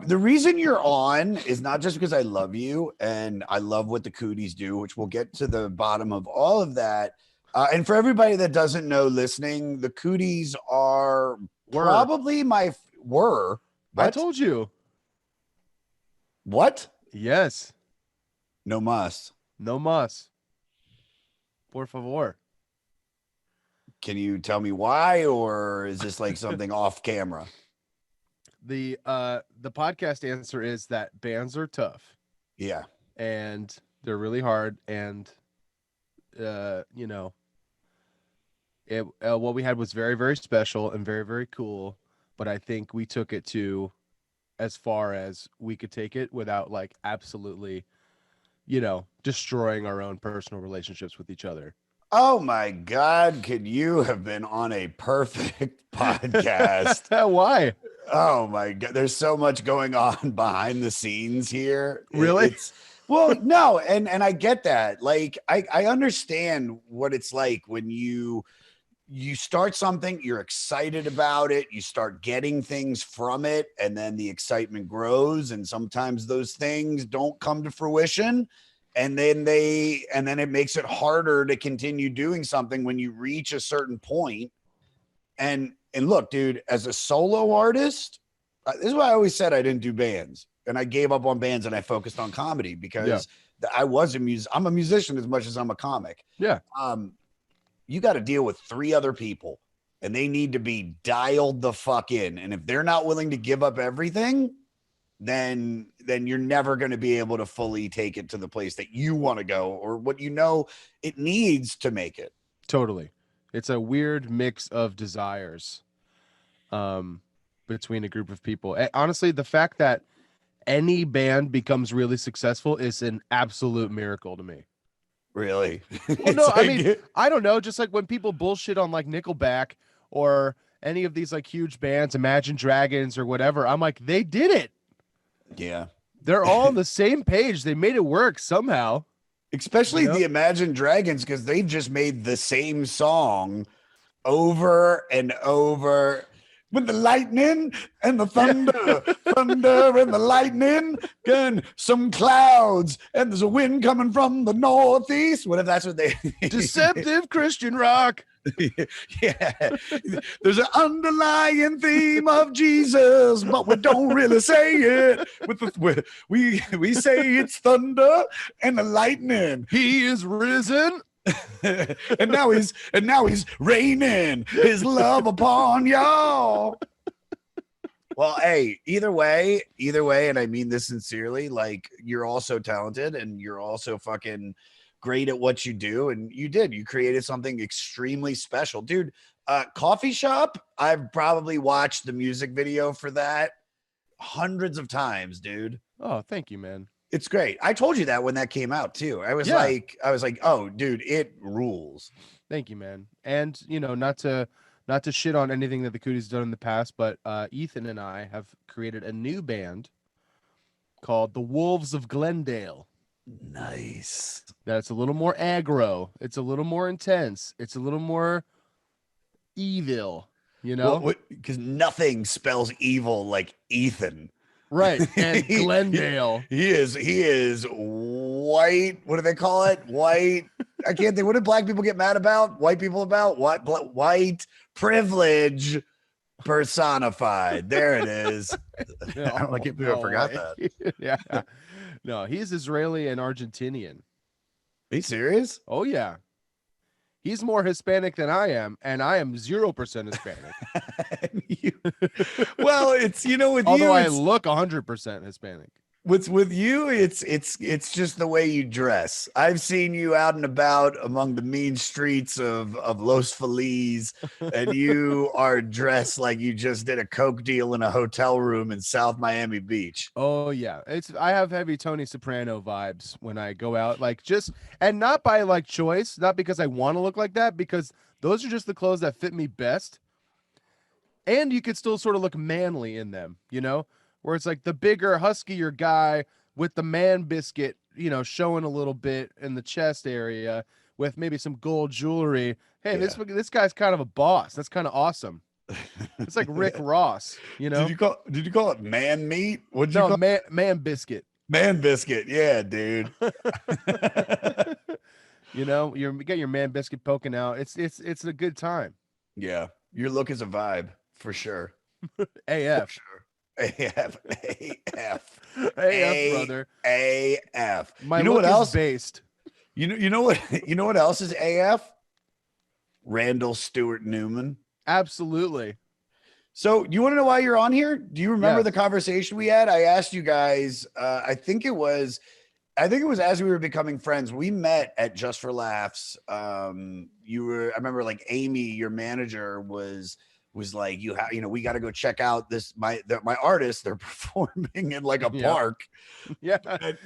The reason you're on is not just because I love you and I love what the Cooties do, which we'll get to the bottom of all of that. And for everybody that doesn't know listening, the Cooties are probably were. I told you. What? Yes. No mas. No mas. Por favor. Can you tell me why, or is this like something off camera? The podcast answer is that bands are tough. Yeah. And they're really hard. And, you know, what we had was very, very special and very, very cool. But I think we took it to as far as we could take it without like absolutely, you know, destroying our own personal relationships with each other. Oh my God, could you have been on a perfect podcast? Why? Oh my God, there's so much going on behind the scenes here. Really? Well, no, and I get that. Like, I understand what it's like when you start something, you're excited about it, you start getting things from it, and then the excitement grows, and sometimes those things don't come to fruition. And then it makes it harder to continue doing something when you reach a certain point. And look, dude, as a solo artist, this is why I always said I didn't do bands, and I gave up on bands and I focused on comedy because I'm a musician as much as I'm a comic. Yeah. You got to deal with 3 other people, and they need to be dialed the fuck in. And if they're not willing to give up everything, then you're never going to be able to fully take it to the place that you want to go or what you know it needs to make it. Totally. It's a weird mix of desires between a group of people. Honestly, the fact that any band becomes really successful is an absolute miracle to me. Really? Well, no, I mean, I don't know. Just like when people bullshit on like Nickelback or any of these like huge bands, Imagine Dragons or whatever, I'm like, they did it. Yeah. They're all on the same page. They made it work somehow. Especially the Imagine Dragons, because they've just made the same song over and over. With the lightning and the thunder, thunder and the lightning, and some clouds, and there's a wind coming from the northeast. What if that's what they deceptive Christian rock? Yeah, there's an underlying theme of Jesus, but we don't really say it. We say it's thunder and the lightning. He is risen. and now he's raining his love upon y'all. Well, hey, either way, and I mean this sincerely, like, you're also talented and you're also fucking great at what you do, and you created something extremely special, dude. Coffee Shop, I've probably watched the music video for that hundreds of times, dude. Oh, thank you, man. It's great. I told you that when that came out too. I was like, oh, dude, it rules. Thank you, man. And you know, not to shit on anything that the Cooties done in the past, but Ethan and I have created a new band called the Wolves of Glendale. Nice. That's a little more aggro. It's a little more intense. It's a little more evil, you know? Because nothing spells evil like Ethan. Right. And Glendale. He is white. What do they call it? White. I can't think. What do black people get mad about? White people about what? White privilege personified. There it is. No, I can't believe I forgot that. Yeah. No, he's Israeli and Argentinian. Are you serious? Oh, yeah. He's more Hispanic than I am, and I am 0% Hispanic. Well, it's, you know, with although you, I look 100% Hispanic. With you, it's just the way you dress. I've seen you out and about among the mean streets of Los Feliz, and you are dressed like you just did a coke deal in a hotel room in South Miami Beach. Oh yeah, I have heavy Tony Soprano vibes when I go out, like, just, and not by like choice, not because I want to look like that, because those are just the clothes that fit me best, and you could still sort of look manly in them, you know. Where it's like the bigger, huskier guy with the man biscuit, you know, showing a little bit in the chest area with maybe some gold jewelry. Hey, this guy's kind of a boss. That's kind of awesome. It's like Rick Ross, you know? Did you call it man meat? What'd you No, call man biscuit. man biscuit? Yeah, dude. You know, you get your man biscuit poking out. It's a good time. Yeah, your look is a vibe for sure. For AF. sure. AF, AF, AF, brother. AF. My You know look what is else? based. You know what? You know what else is AF? Randall Stewart Newman. Absolutely. So, you want to know why you're on here? Do you remember the Yes. conversation we had? I asked you guys. I think it was as we were becoming friends. We met at Just for Laughs. I remember like Amy, your manager, was like, you know, we got to go check out my artists. They're performing in like a Yeah. park. Yeah.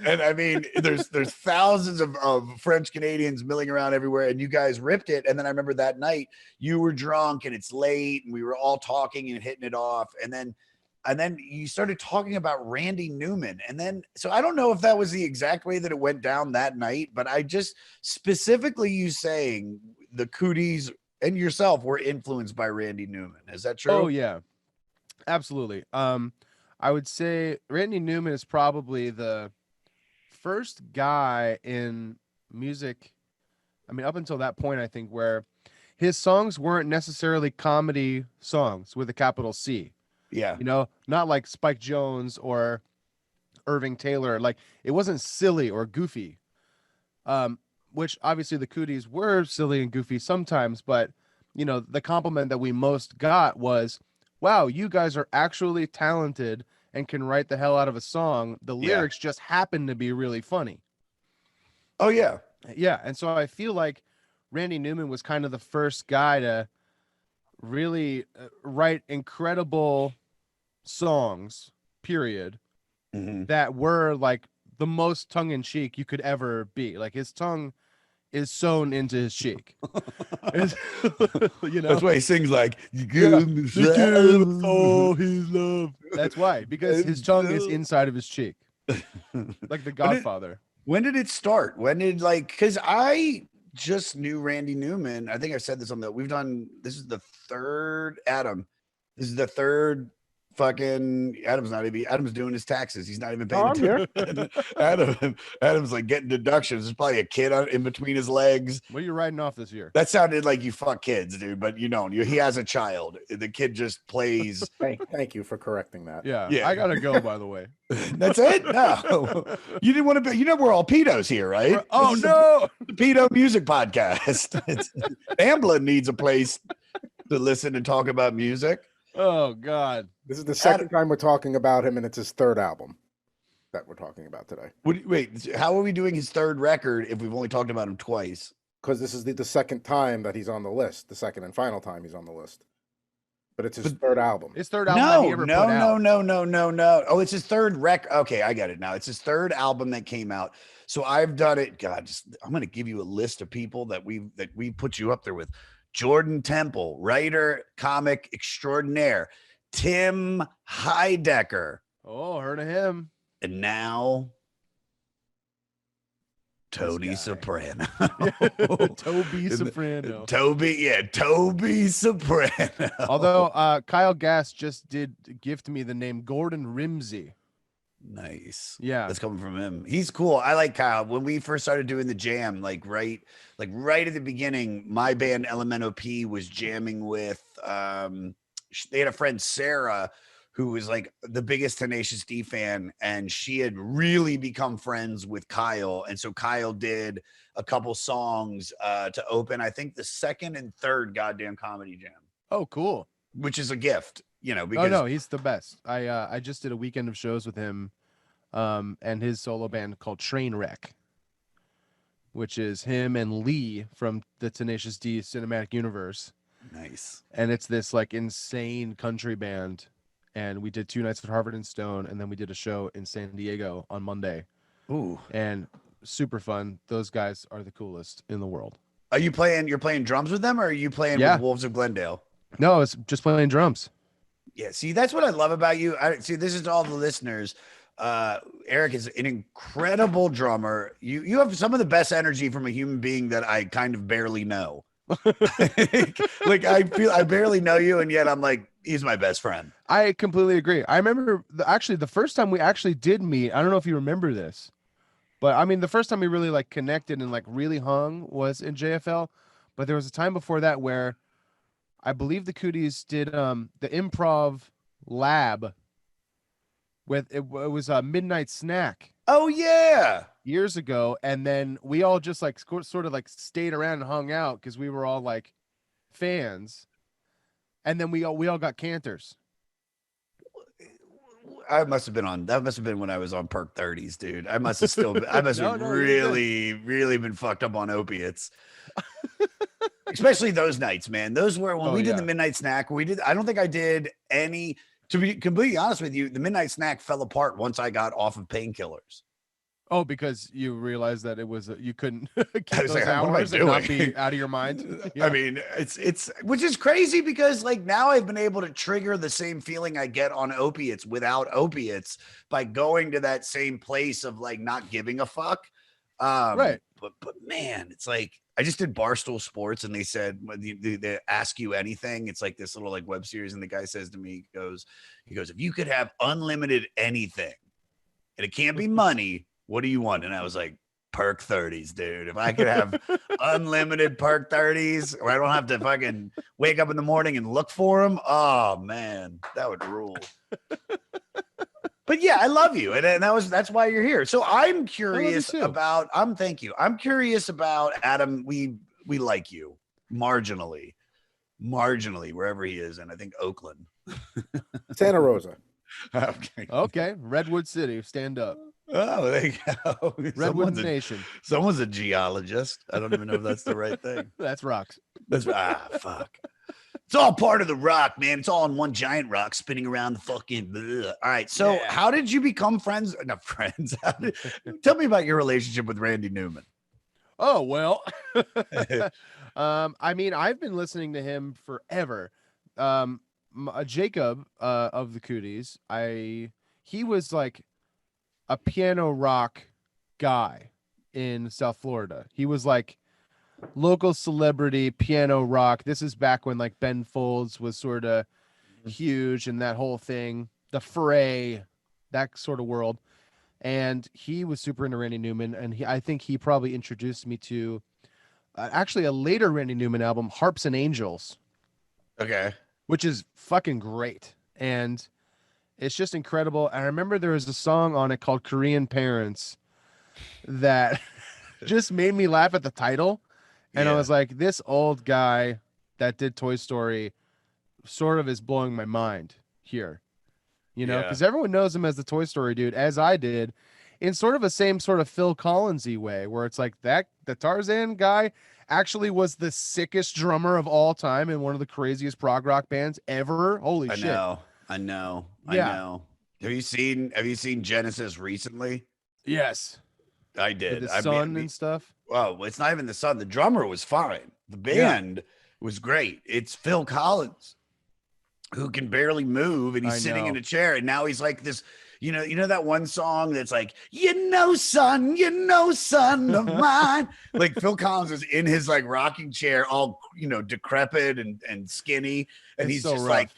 And I mean, there's thousands of French Canadians milling around everywhere, and you guys ripped it. And then I remember that night you were drunk and it's late, and we were all talking and hitting it off. And then you started talking about Randy Newman. And then, so I don't know if that was the exact way that it went down that night, but I just specifically you saying the Cooties and yourself were influenced by Randy Newman. Is that true? Oh yeah. Absolutely. I would say Randy Newman is probably the first guy in music. I mean, up until that point, I think, where his songs weren't necessarily comedy songs with a capital C. Yeah. You know, not like Spike Jones or Irving Taylor. Like, it wasn't silly or goofy. Which obviously the Cooties were silly and goofy sometimes, but you know, the compliment that we most got was, wow, you guys are actually talented and can write the hell out of a song. The lyrics just happen to be really funny. Oh yeah. Yeah. And so I feel like Randy Newman was kind of the first guy to really write incredible songs, period, that were like the most tongue-in-cheek you could ever be. Like, his tongue is sewn into his cheek. You know, that's why he sings like you give me all his love. That's why, because his tongue is inside of his cheek, like the Godfather. When did it start? When did, like, because I just knew Randy Newman. I think I've said this on this is the third Adam. This is the third fucking Adam's doing his taxes. He's not even paying attention. Adam's like getting deductions. There's probably a kid in between his legs. What are you writing off this year? That sounded like you fuck kids, dude, but you don't. He has a child. The kid just plays. Thank you for correcting that. Yeah. I gotta go, by the way. That's it? No. You didn't want to be, you know, we're all pedos here, right? Oh no, the pedo music podcast. Amblin needs a place to listen and talk about music. Oh God. This is the second time we're talking about him, and it's his third album that we're talking about today. Wait, how are we doing his third record if we've only talked about him twice? Because this is the second time that he's on the list, the second and final time he's on the list. But it's his third album. His third album that he ever put out. No. Oh, it's his third record. Okay, I get it now. It's his third album that came out. So I've done it. God, I'm going to give you a list of people that we put you up there with. Jordan Temple, writer, comic extraordinaire. Tim Heidecker. Oh, heard of him. And now Tony Soprano. Toby Soprano. Toby Soprano. Although Kyle Gass just did gift me the name Gordon Ramsay. Nice. Yeah. That's coming from him. He's cool. I like Kyle. When we first started doing the jam, like right at the beginning, my band LMNOP was jamming with they had a friend, Sarah, who was like the biggest Tenacious D fan, and she had really become friends with Kyle. And so Kyle did a couple songs to open, I think, the second and third goddamn comedy jam. Oh, cool. Which is a gift, you know, because no, he's the best. I just did a weekend of shows with him and his solo band called Trainwreck, which is him and Lee from the Tenacious D cinematic universe. Nice. And it's this like insane country band. And we did 2 nights at Harvard and Stone, and then we did a show in San Diego on Monday. Ooh. And super fun. Those guys are the coolest in the world. You're playing drums with them, or are you playing with Wolves of Glendale? No, it's just playing drums. Yeah, see, that's what I love about you. See, this is to all the listeners. Eric is an incredible drummer. You have some of the best energy from a human being that I kind of barely know. Like I barely know you, and yet I'm like, he's my best friend. I completely agree. I remember actually the first time we actually did meet. I don't know if you remember this, but I mean the first time we really like connected and like really hung was in JFL. But there was a time before that where I believe the Cooties did the improv lab with it was a midnight snack Oh yeah. years ago, and then we all just like sort of like stayed around and hung out because we were all like fans, and then we all got canters. I must have been on. That must have been when I was on perk 30s, dude. I must have still. I must have No, really been fucked up on opiates. Especially those nights, man. Those were when we did the midnight snack. We did. I don't think I did any. To be completely honest with you, the midnight snack fell apart once I got off of painkillers. Oh, because you realized that it was you couldn't keep I was those like, what am I hours and not doing? be out of your mind. I mean, it's which is crazy because like now I've been able to trigger the same feeling I get on opiates without opiates by going to that same place of like not giving a fuck. Right. But man, it's like I just did Barstool Sports and they said when they ask you anything, it's like this little like web series, and the guy says to me, he goes, if you could have unlimited anything, and it can't be money, what do you want? And I was like, perk 30s, dude. If I could have unlimited perk 30s, or I don't have to fucking wake up in the morning and look for them, oh man, that would rule. But yeah, I love you, and that's why you're here. So I'm curious about. Thank you. I'm curious about Adam. We like you marginally, wherever he is, and I think Oakland, Santa Rosa. Okay, Redwood City, stand up. Oh, there you go. Redwood Nation. Someone's a geologist. I don't even know if that's the right thing. That's rocks. That's fuck. It's all part of the rock, man. It's all in one giant rock spinning around the fucking. Bleh. All right. So, How did you become friends? Not friends. Tell me about your relationship with Randy Newman. Oh well. I mean, I've been listening to him forever. Jacob of the Cooties, he was like a piano rock guy in South Florida. He was like local celebrity piano rock. This is back when like Ben Folds was sort of huge and that whole thing, the Fray, that sort of world. And he was super into Randy Newman, and I think he probably introduced me to actually a later Randy Newman album, Harps and Angels. Okay. Which is fucking great. And it's just incredible. I remember there was a song on it called Korean Parents that just made me laugh at the title. And I was like, this old guy that did Toy Story sort of is blowing my mind here. You know, because everyone knows him as the Toy Story dude, as I did, in sort of a same sort of Phil Collins-y way, where it's like the Tarzan guy actually was the sickest drummer of all time in one of the craziest prog rock bands ever. Holy shit. I know. Have you seen Genesis recently? Yes. I did. With the Sun and stuff. Well, it's not even the Sun. The drummer was fine. The band was great. It's Phil Collins who can barely move, and he's sitting in a chair, and now he's like this. You know that one song that's like, son of mine. Like Phil Collins is in his like rocking chair, all decrepit and skinny, and he's so just rough. Like,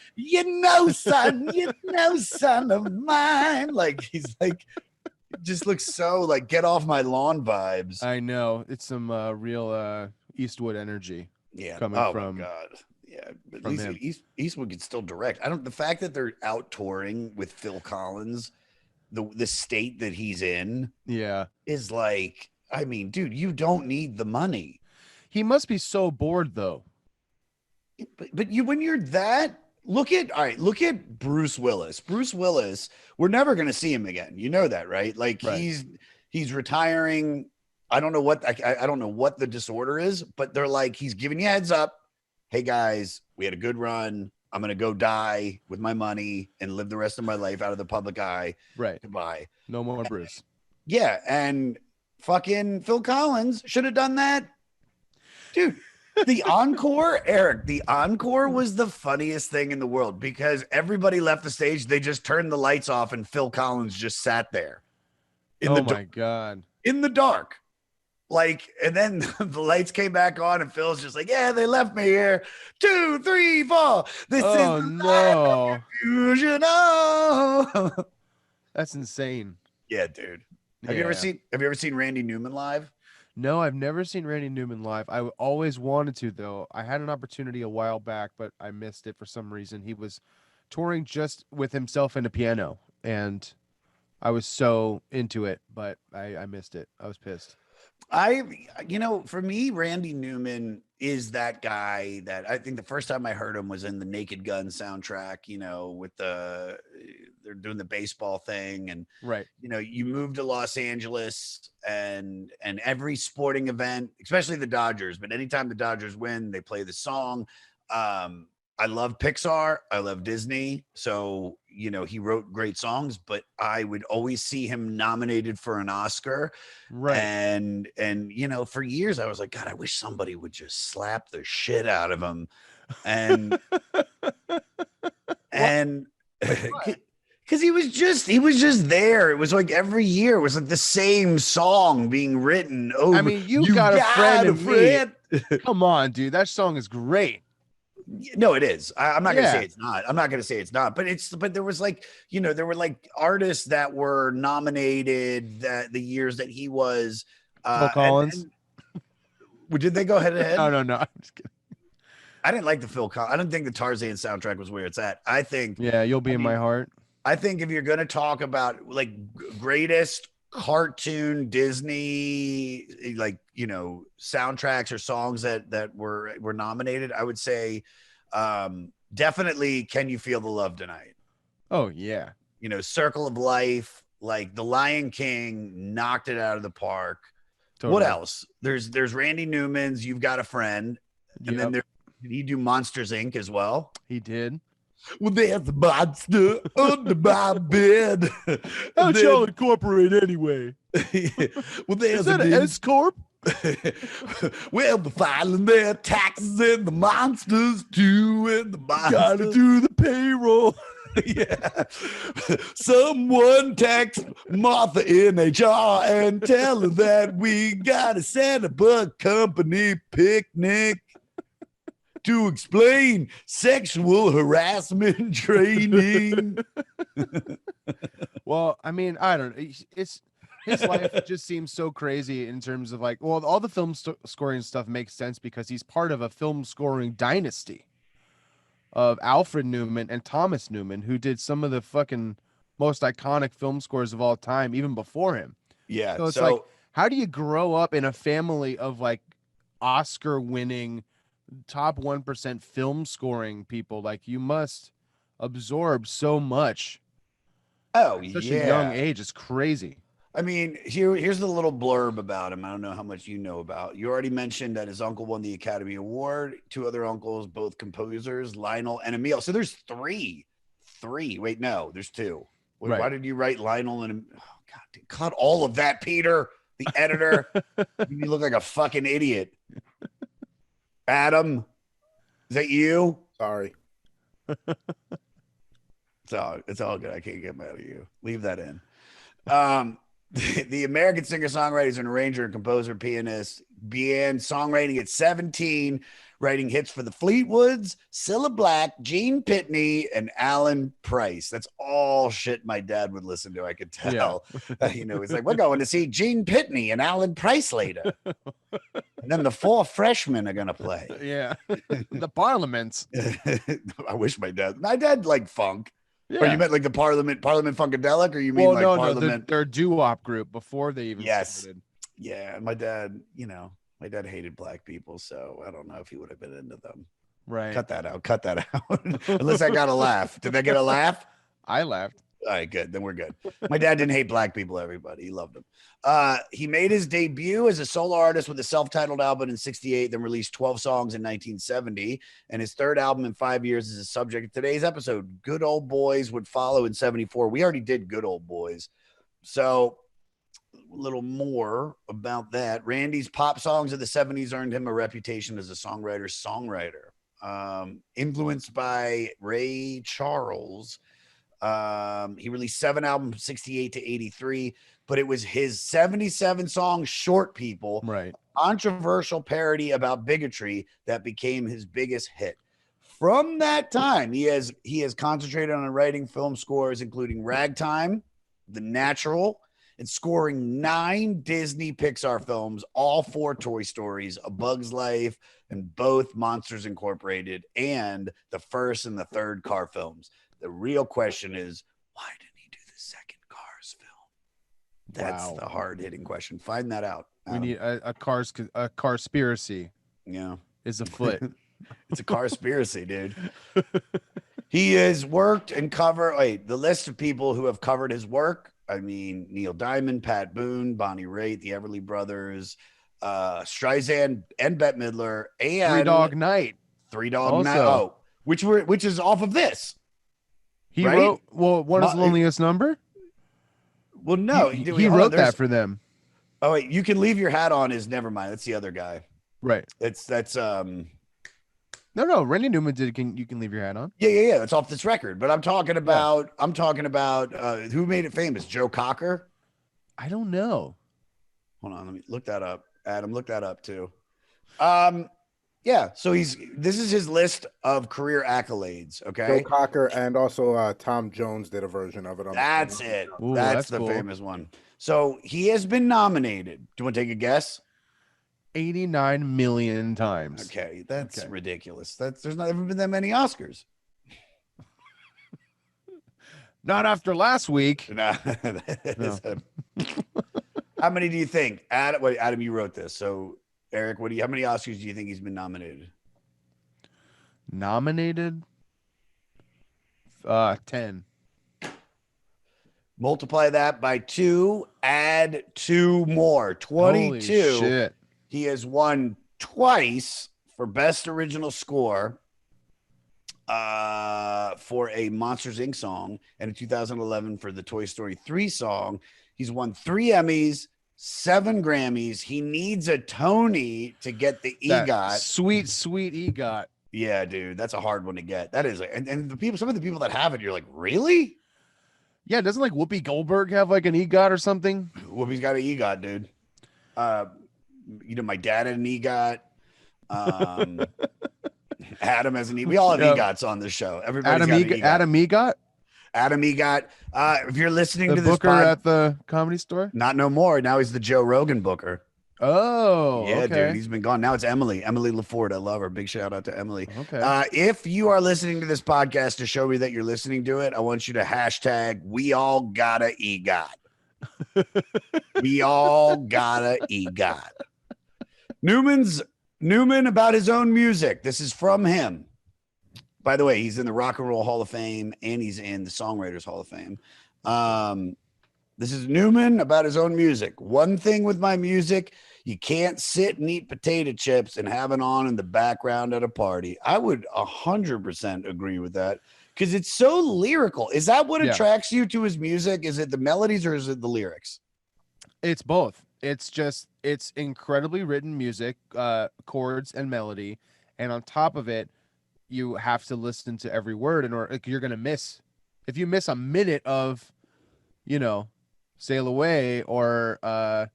son of mine. Like he's like, just looks so like get off my lawn vibes. I know it's some real Eastwood energy. Yeah, coming from. Oh my god. Yeah, at least Eastwood could still direct. The fact that they're out touring with Phil Collins, the state that he's in, is like, I mean, dude, you don't need the money. He must be so bored though. But when you're that, look at Bruce Willis. Bruce Willis, we're never gonna see him again. You know that, right? Like he's retiring. I don't know what I don't know what the disorder is, but they're like, he's giving you heads up. Hey guys, we had a good run. I'm going to go die with my money and live the rest of my life out of the public eye. Right. Goodbye. No more Bruce. Yeah. And fucking Phil Collins should have done that. Dude, the encore, Eric, the encore was the funniest thing in the world because everybody left the stage. They just turned the lights off and Phil Collins just sat there. Oh my God. In the dark. Like, and then the lights came back on, and Phil's just like, "Yeah, they left me here. 2, 3, 4. This is Oh the no, fusion." Oh, that's insane. yeah, dude. Have Yeah. you ever seen Randy Newman live? No, I've never seen Randy Newman live. I always wanted to, though. I had an opportunity a while back, but I missed it for some reason. He was touring just with himself and a piano, and I was so into it, but I missed it. I was pissed. For me, Randy Newman is that guy that I think the first time I heard him was in the Naked Gun soundtrack, with they're doing the baseball thing. And, Right. You move to Los Angeles and every sporting event, especially the Dodgers, but anytime the Dodgers win, they play the song. I love Pixar. I love Disney. So, he wrote great songs, but I would always see him nominated for an Oscar. Right. And for years I was like, God, I wish somebody would just slap the shit out of him. And, and because he was just there. It was like every year it was like the same song being written over. I mean, you got a friend a in me. friend. Come on, dude. That song is great. No, it is. I'm not gonna Yeah. say it's not. I'm not gonna say it's not. But there was like, there were like artists that were nominated that the years that he was. Phil Collins. Did they go head to head? No. I'm just kidding. I didn't like the Phil Collins. I don't think the Tarzan soundtrack was where it's at. I think. Yeah, You'll Be in My Heart. I think if you're gonna talk about like greatest cartoon Disney, like, soundtracks or songs that were nominated, I would say definitely Can You Feel the Love Tonight? Oh yeah. Circle of Life, like The Lion King knocked it out of the park. Totally. What else? There's Randy Newman's You've Got a Friend. And then did he do Monsters Inc. as well? He did. Well, there's a monster under my bed. How'd y'all incorporate anyway? Well, there's Is that an S corp? Well, the filing their taxes and the monsters too, and the monsters Gotta do the payroll. Yeah. Someone text Martha in HR and tell her that we gotta set up a company picnic to explain sexual harassment training. Well, I mean, I don't know. It's his life just seems so crazy in terms of like, well, all the film scoring stuff makes sense because he's part of a film scoring dynasty of Alfred Newman and Thomas Newman, who did some of the fucking most iconic film scores of all time, even before him. Yeah. So it's like, how do you grow up in a family of like Oscar winning top 1% film scoring people? Like, you must absorb so much. Oh, Such yeah. a young age. It's crazy. I mean, here's the little blurb about him. I don't know how much you know about. You already mentioned that his uncle won the Academy Award. 2 other uncles, both composers, Lionel and Emil. So there's 3. Wait, no, there's 2. Wait, Right. Why did you write Lionel and? Oh God, dude, cut all of that, Peter, the editor. You look like a fucking idiot. Adam, is that you? Sorry. It's all good. I can't get mad at you. Leave that in. The American singer-songwriter is an arranger and composer, pianist, began songwriting at 17, writing hits for the Fleetwoods, Cilla Black, Gene Pitney, and Alan Price. That's all shit my dad would listen to. I could tell. Yeah. He's like, we're going to see Gene Pitney and Alan Price later. And then the 4 freshmen are going to play. Yeah. The Parliaments. I wish my dad liked funk. Yeah. Or you meant like the Parliament Funkadelic, or you mean like Parliament? They're a doo-wop group before they even started. Yeah, my dad hated black people, so I don't know if he would have been into them. Right. Cut that out. Unless I got a laugh. Did I get a laugh? I laughed. All right, good. Then we're good. My dad didn't hate black people, everybody. He loved them. He made his debut as a solo artist with a self-titled album in 1968, then released 12 songs in 1970. And his 3rd album in 5 years is the subject of today's episode. Good Old Boys would follow in 1974. We already did Good Old Boys. So a little more about that. Randy's pop songs of the 1970s earned him a reputation as a songwriter. Influenced by Ray Charles, He released 7 albums, 68 to 83, but it was his 77 song Short People, Right. controversial parody about bigotry, that became his biggest hit. From that time, he has concentrated on writing film scores, including Ragtime, The Natural, and scoring 9 Disney Pixar films, all 4 Toy Stories, A Bug's Life, and both Monsters Incorporated, and the first and the third Car films. The real question is, why didn't he do the second Cars film? That's the hard-hitting question. Find that out, Adam. We need a carspiracy. Yeah. Is afoot. It's a carspiracy, dude. He has worked and covered the list of people who have covered his work. I mean, Neil Diamond, Pat Boone, Bonnie Raitt, the Everly Brothers, Streisand, and Bette Midler, and Three Dog Night. Three Dog Night. Oh, which is off of this. He right? wrote What is Loneliest Number? Well, no, he wrote that for them. Oh wait, You Can Leave Your Hat On is never mind. That's the other guy. Right. That's No, Randy Newman did You Can Leave Your Hat On. Yeah. It's off this record. But I'm talking about who made it famous? Joe Cocker? I don't know. Hold on, let me look that up. Adam, look that up too. Yeah, so this is his list of career accolades, okay? Joe Cocker and also Tom Jones did a version of it. That's it. Ooh, that's the cool. famous one. So he has been nominated. Do you want to take a guess? 89 million times. Okay, that's ridiculous. There's not ever been that many Oscars. Not after last week. No. How many do you think? Adam, you wrote this. So Eric, how many Oscars do you think he's been nominated? Nominated? 10. Multiply that by 2, add 2 more. 22. Holy shit. He has won twice for Best Original Score for a Monsters, Inc. song, and in 2011 for the Toy Story 3 song. He's won 3 Emmys, 7 Grammys. He needs a Tony to get the EGOT. Sweet EGOT. Yeah, dude, that's a hard one to get. That is, and some of the people that have it, you're like, really? Yeah, doesn't like Whoopi Goldberg have like an EGOT or something? Whoopi's got an EGOT, dude. My dad had an EGOT. Adam has an EGOT. We all have EGOTs on this show. Everybody's got an EGOT. Adam EGOT. If you're listening to this booker at the Comedy Store, not no more. Now he's the Joe Rogan booker. Oh, yeah, okay. dude. He's been gone. Now it's Emily LaFord. I love her. Big shout out to Emily. Okay. If you are listening to this podcast to show me that you're listening to it, I want you to hashtag we all gotta EGOT. We all gotta EGOT. Newman about his own music. This is from him. By the way, he's in the Rock and Roll Hall of Fame and he's in the Songwriters Hall of Fame. This is Newman about his own music. One thing with my music, you can't sit and eat potato chips and have it on in the background at a party. I would 100% agree with that because it's so lyrical. Is that what attracts you to his music? Is it the melodies or is it the lyrics? It's both. It's incredibly written music, chords and melody. And on top of it, you have to listen to every word you're going to miss. If you miss a minute of, Sail Away or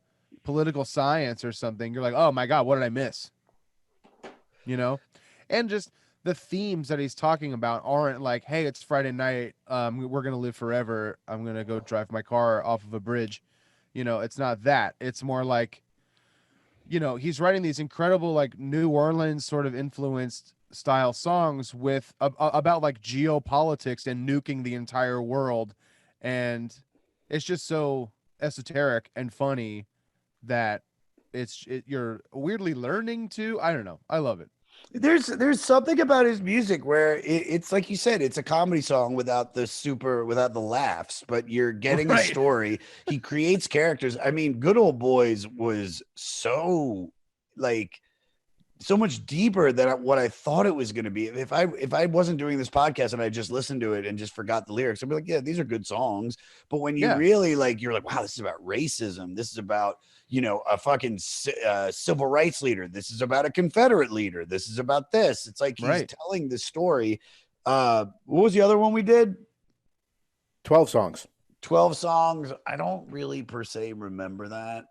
Political Science or something, you're like, oh my God, what did I miss? And just the themes that he's talking about aren't like, hey, it's Friday night. We're going to live forever. I'm going to go drive my car off of a bridge. It's not that. It's more like, he's writing these incredible, like New Orleans sort of influenced style songs with about like geopolitics and nuking the entire world. And it's just so esoteric and funny that you're weirdly learning to. I don't know. I love it. There's something about his music where it's like you said, it's a comedy song without the laughs, but you're getting a story. He creates characters. I mean, Good Old Boys was so much deeper than what I thought it was going to be. If I wasn't doing this podcast and I just listened to it and just forgot the lyrics, I'd be like, yeah, these are good songs. But when you really you're like, wow, this is about racism. This is about, a fucking civil rights leader. This is about a Confederate leader. This is about this. It's like he's telling the story. What was the other one we did? 12 songs. 12 songs. I don't really per se remember that.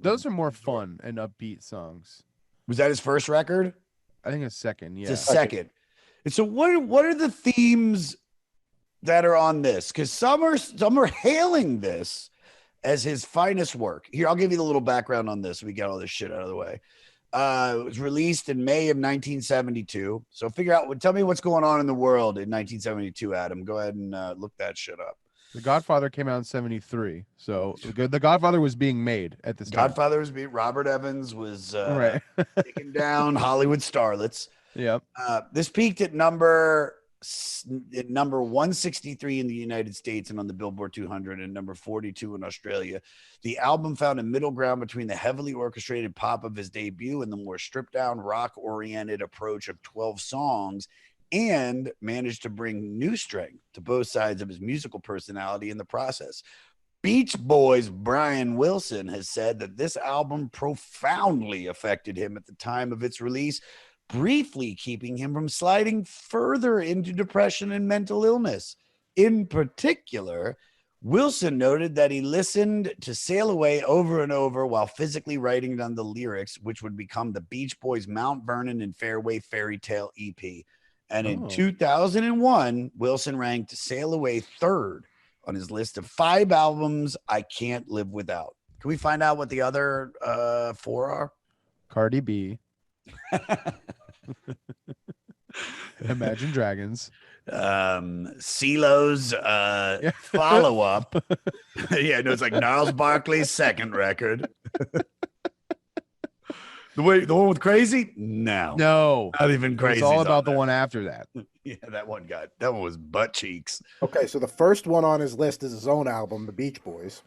Those are more fun and upbeat songs. Was that his first record? I think it's second. Yeah. It's a second. And so what are the themes that are on this? Because some are hailing this as his finest work. Here, I'll give you the little background on this. We got all this shit out of the way. It was released in May of 1972. So tell me what's going on in the world in 1972, Adam. Go ahead and look that shit up. The Godfather came out in 73. So The Godfather was being made at this time. Godfather was being, Robert Evans was right. taking down Hollywood starlets. Yep. This peaked at number 163 in the United States and on the Billboard 200 and number 42 in Australia. The album found a middle ground between the heavily orchestrated pop of his debut and the more stripped down rock oriented approach of 12 songs, and managed to bring new strength to both sides of his musical personality in the process. Beach Boys' Brian Wilson has said that this album profoundly affected him at the time of its release, briefly keeping him from sliding further into depression and mental illness. In particular, Wilson noted that he listened to Sail Away over and over while physically writing down the lyrics, which would become the Beach Boys' Mount Vernon and Fairway Fairy Tale EP. And in 2001, Wilson ranked Sail Away third on his list of 5 albums I can't live without. Can we find out what the other 4 are? Cardi B. Imagine Dragons. CeeLo's follow-up. Yeah, no, it's like Gnarls Barkley's second record. The one with Crazy? No, not even Crazy. It's all about the one after that. Yeah, that one was butt cheeks. Okay, so the first one on his list is his own album, The Beach Boys.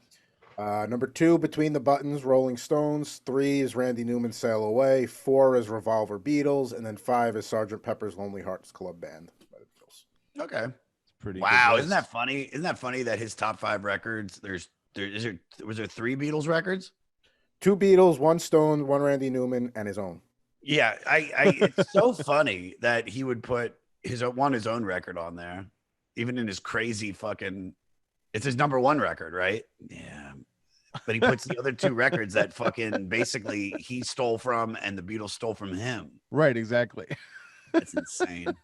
Number 2, Between the Buttons, Rolling Stones. 3 is Randy Newman, Sail Away. 4 is Revolver, Beatles. And then 5 is Sgt. Pepper's Lonely Hearts Club Band by the Beatles. Okay. It's pretty wow, isn't that funny? Isn't that funny that his top 5 records, was there 3 Beatles records? 2 Beatles, 1 Stone, 1 Randy Newman, and his own. Yeah, it's so funny that he would put his own record on there, even in his crazy fucking. It's his number 1 record, right? Yeah, but he puts the other 2 records that fucking basically he stole from and the Beatles stole from him. Right, exactly. That's insane.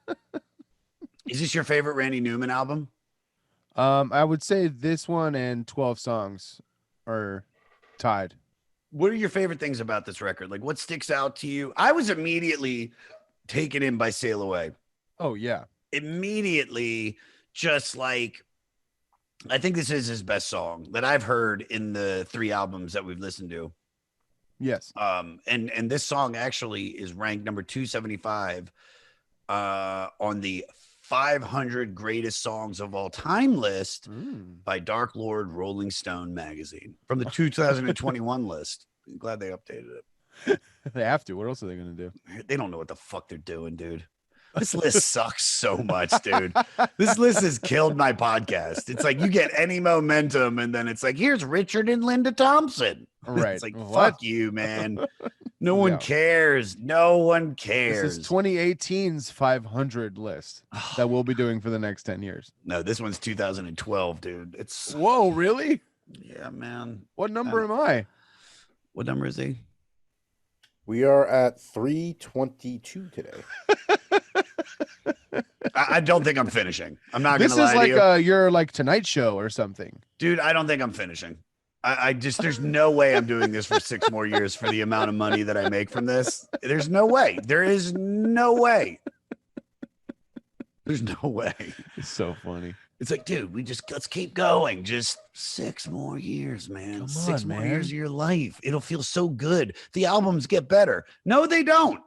Is this your favorite Randy Newman album? I would say this one and 12 Songs are tied. What are your favorite things about this record? Like, what sticks out to you? I was immediately taken in by Sail Away. Oh, yeah. Immediately, just like, I think this is his best song that I've heard in the 3 albums that we've listened to. Yes. And this song actually is ranked number 275 on the 500 greatest songs of all time list by Dark Lord Rolling Stone magazine from the 2021 list. I'm glad they updated it. They have to. What else are they going to do? They don't know what the fuck they're doing, dude. This list sucks so much, dude. This list has killed my podcast. It's like you get any momentum and then it's like, here's Richard and Linda Thompson. Right. It's like, fuck you, man. No one cares. No one cares. This is 2018's 500 list that we'll be doing for the next 10 years. No, this one's 2012, dude. Whoa, really? Yeah, man. What number am I? What number is he? We are at 322 today. I don't think I'm finishing. I'm not going to lie to you. This is like your Tonight Show or something. Dude, I don't think I'm finishing. I just, there's no way I'm doing this for 6 more years for the amount of money that I make from this. There's no way. There is no way. There's no way. It's so funny. It's like, dude, let's keep going. Just 6 more years, man. 6 more years of your life. It'll feel so good. The albums get better. No, they don't.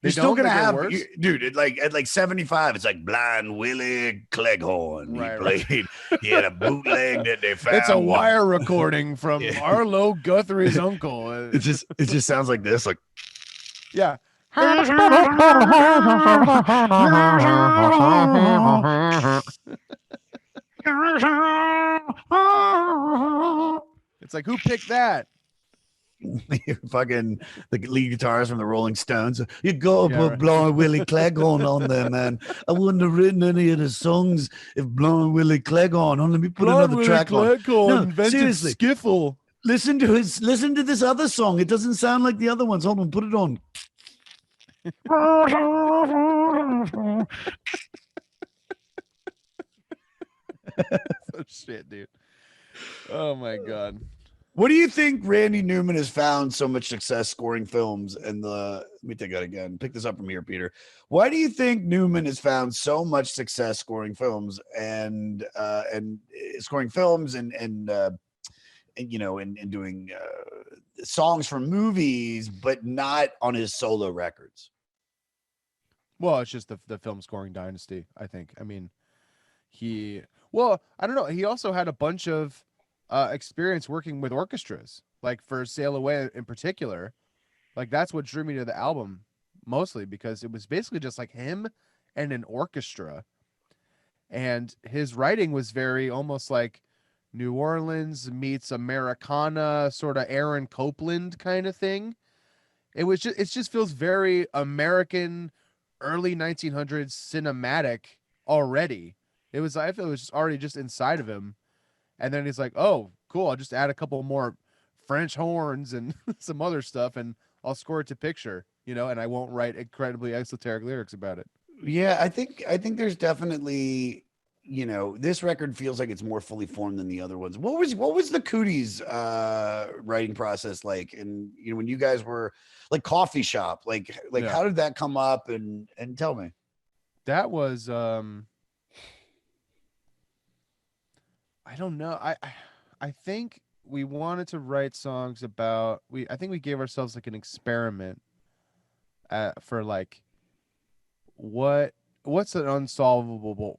You're still gonna have, dude. At like 75, it's like Blind Willie Cleghorn. He played. He had a bootleg that they found. It's a wire recording from Arlo Guthrie's uncle. It just sounds like this, like yeah. It's like, who picked that? Fucking the lead guitarist from the Rolling Stones. You gotta Yeah, put right. Blowing Willie Cleghorn on there, man. I wouldn't have written any of the songs if Blowing Willie Cleghorn on. Let me put another track on. No, seriously. skiffle. Listen to this other song. It doesn't sound like the other ones. Hold on, put it on. Oh, shit, dude. Oh my god. What do you think Randy Newman has found so much success scoring films? And let me take that again. Pick this up from here, Peter. Why do you think Newman has found so much success scoring films and scoring films and you know and doing songs for movies, but not on his solo records? Well, it's just the film scoring dynasty, I think. I mean, I don't know. He also had a bunch of experience working with orchestras, like for Sail Away in particular. Like that's what drew me to the album mostly, because it was basically just like him and an orchestra. And his writing was very almost like New Orleans meets Americana, sort of Aaron Copland kind of thing. It just feels very American, early 1900s cinematic already. I feel it was just already just inside of him. And then he's like, oh, cool, I'll just add a couple more French horns and some other stuff and I'll score it to picture, and I won't write incredibly esoteric lyrics about it. Yeah, I think there's definitely, this record feels like it's more fully formed than the other ones. What was the Cooties writing process like? And when you guys were like Coffee Shop, like Yeah. How did that come up? And tell me. That was I don't know. I think we wanted to write songs about I think we gave ourselves like an experiment for like what's an unsolvable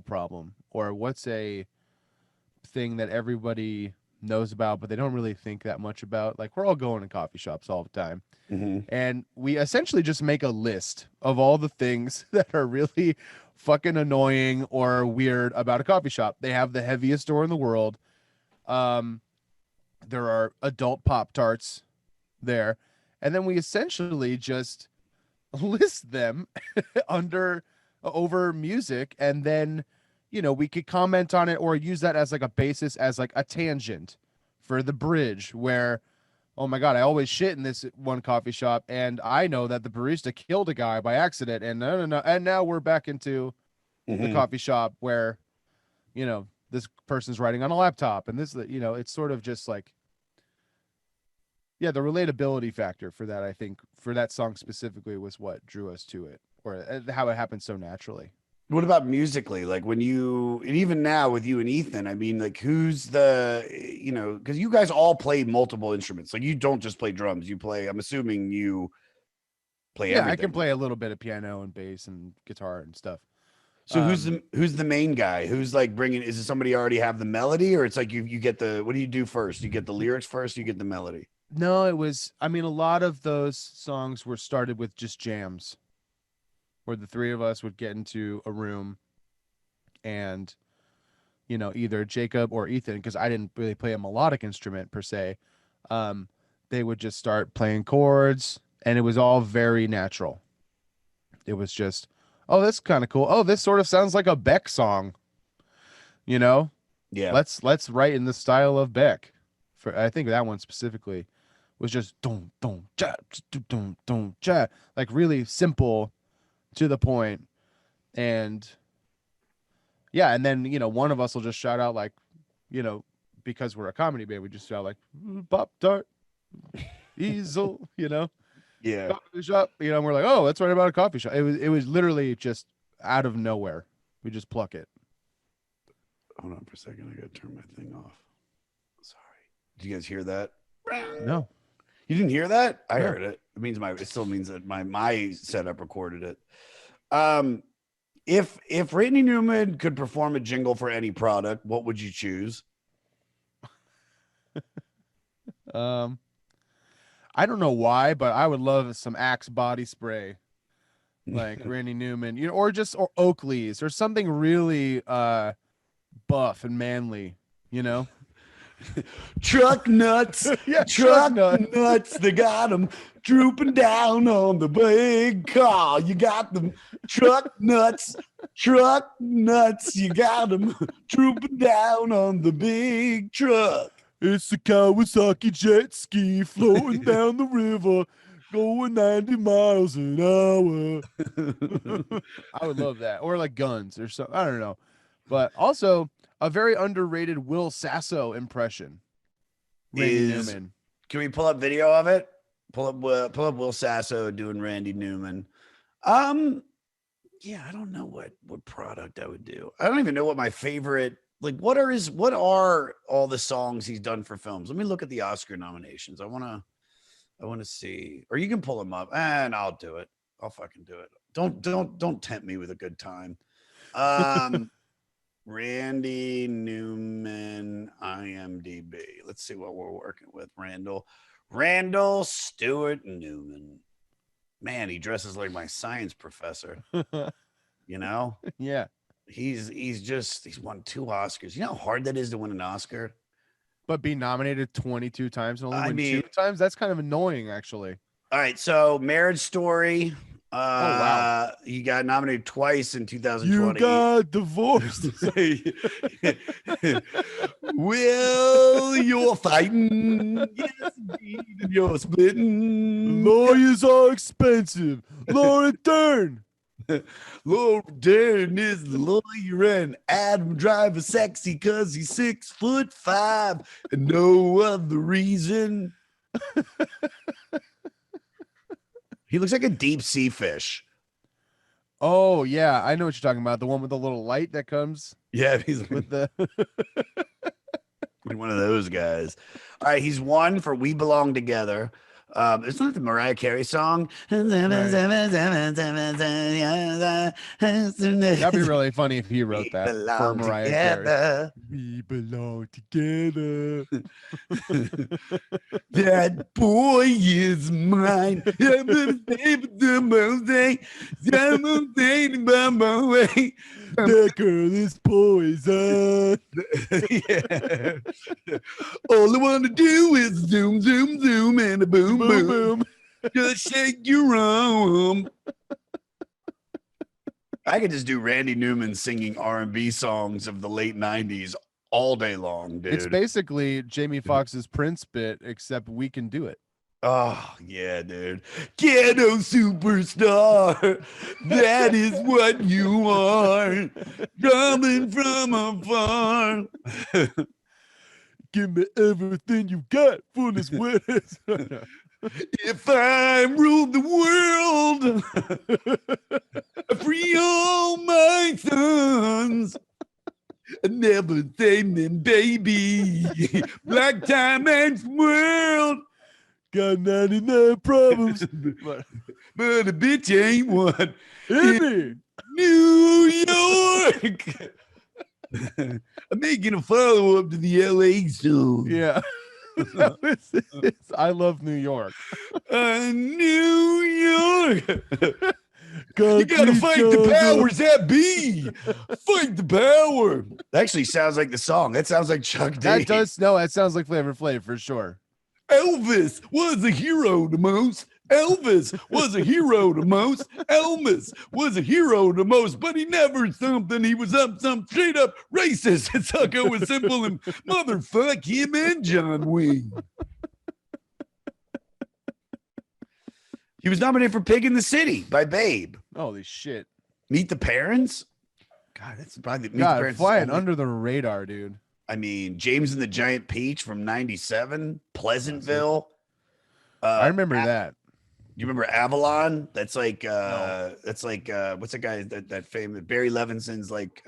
problem, or what's a thing that everybody knows about but they don't really think that much about. Like we're all going to coffee shops all the time. Mm-hmm. And we essentially just make a list of all the things that are really fucking annoying or weird about a coffee shop. They have the heaviest door in the world. There are adult Pop-Tarts there. And then we essentially just list them over music. And then, we could comment on it or use that as like a basis, as like a tangent for the bridge where, oh my God, I always shit in this one coffee shop, and I know that the barista killed a guy by accident, and no. And now we're back into the coffee shop where, this person's writing on a laptop, and this, it's sort of just like, yeah, the relatability factor for that, I think, for that song specifically was what drew us to it, or how it happened so naturally. What about musically? Like and even now with you and Ethan, I mean, like who's the, because you guys all play multiple instruments. Like you don't just play drums. You play, I'm assuming you play everything. I can play a little bit of piano and bass and guitar and stuff. So who's the main guy? Who's like is it somebody already have the melody, or it's like you get what do you do first? You get the lyrics first, you get the melody? No, it was, a lot of those songs were started with just jams, where the three of us would get into a room and, either Jacob or Ethan, because I didn't really play a melodic instrument per se, they would just start playing chords, and it was all very natural. It was just, oh, that's kind of cool. Oh, this sort of sounds like a Beck song, Yeah. Let's write in the style of Beck. I think that one specifically was just dum dum cha dum dum cha, like really simple, to the point. And yeah, and then one of us will just shout out like, because we're a comedy band, we just shout like Pop-Tart easel, Yeah, coffee shop, and we're like, oh, let's write about a coffee shop. It was literally just out of nowhere. We just pluck it. Hold on for a second, I gotta turn my thing off. Sorry, did you guys hear that? No, you didn't hear that? I No. heard it. It still means that my setup recorded it. If Randy Newman could perform a jingle for any product, what would you choose? I don't know why, but I would love some Axe body spray, like Randy Newman, or Oakley's, or something really buff and manly, Truck nuts. Yeah, truck nut. nuts. They got them drooping down on the big car. You got them truck nuts. Truck nuts. You got them drooping down on the big truck. It's a Kawasaki jet ski floating down the river, going 90 miles an hour. I would love that. Or like Guns or something. I don't know. But also a very underrated Will Sasso impression. Randy Newman. Can we pull up video of it? Pull up Will Sasso doing Randy Newman. Yeah, I don't know what product I would do. I don't even know what my favorite, like, what are all the songs he's done for films? Let me look at the Oscar nominations. I want to see, or you can pull them up and I'll do it. I'll fucking do it. Don't tempt me with a good time. Randy Newman, IMDb. Let's see what we're working with. Randall Stewart Newman. Man, he dresses like my science professor. You know? Yeah. He's won 2 Oscars. You know how hard that is to win an Oscar? But be nominated 22 times and only win 2 times? That's kind of annoying, actually. All right, so Marriage Story. Wow. He got nominated twice in 2020. You got divorced. Well, you're fighting. Yes, indeed, and you're splitting. Lawyers are expensive. Laura Dern. Laura Dern is the lawyer, and Adam Driver sexy because he's 6'5" and no other reason. He looks like a deep sea fish. Oh yeah, I know what you're talking about. The one with the little light that comes. Yeah, he's with the one of those guys. All right, he's won for "We Belong Together." It's not the Mariah Carey song. Right. That'd be really funny if he wrote that for Mariah Carey. We belong together. That boy is mine. That girl is poison. Yeah. All I want to do is zoom, zoom, zoom, and a boom, boom, boom. Just shake your arm. I could just do Randy Newman singing R&B songs of the late 90s all day long, dude. It's basically Jamie Foxx's Prince bit, except we can do it. Oh, yeah, dude. Ghetto superstar. That is what you are. Coming from afar. Give me everything you got for this wedding. If I ruled the world, free all my sons. Never tame them, baby. Black time and world. Got 99 problems. but a bitch ain't one. In New York. I'm making a follow-up to the LA song. Yeah. I love New York. New York. You gotta fight the powers that be. Fight the power. That actually sounds like the song. That sounds like Chuck D. That does. No, that sounds like Flavor Flav for sure. Elvis was a hero to most. Elvis was a hero to most. Elvis was a hero to most, but he never something. He was up some straight up racist. And Sucko was simple and motherfuck him and John Wayne. He was nominated for Pig in the City by Babe. Holy shit. Meet the Parents? God, that's probably Meet the Parents. Flying under the radar, dude. I mean, James and the Giant Peach from '97, Pleasantville. I remember that. You remember Avalon? That's like No. that's like what's that guy that famous Barry Levinson's like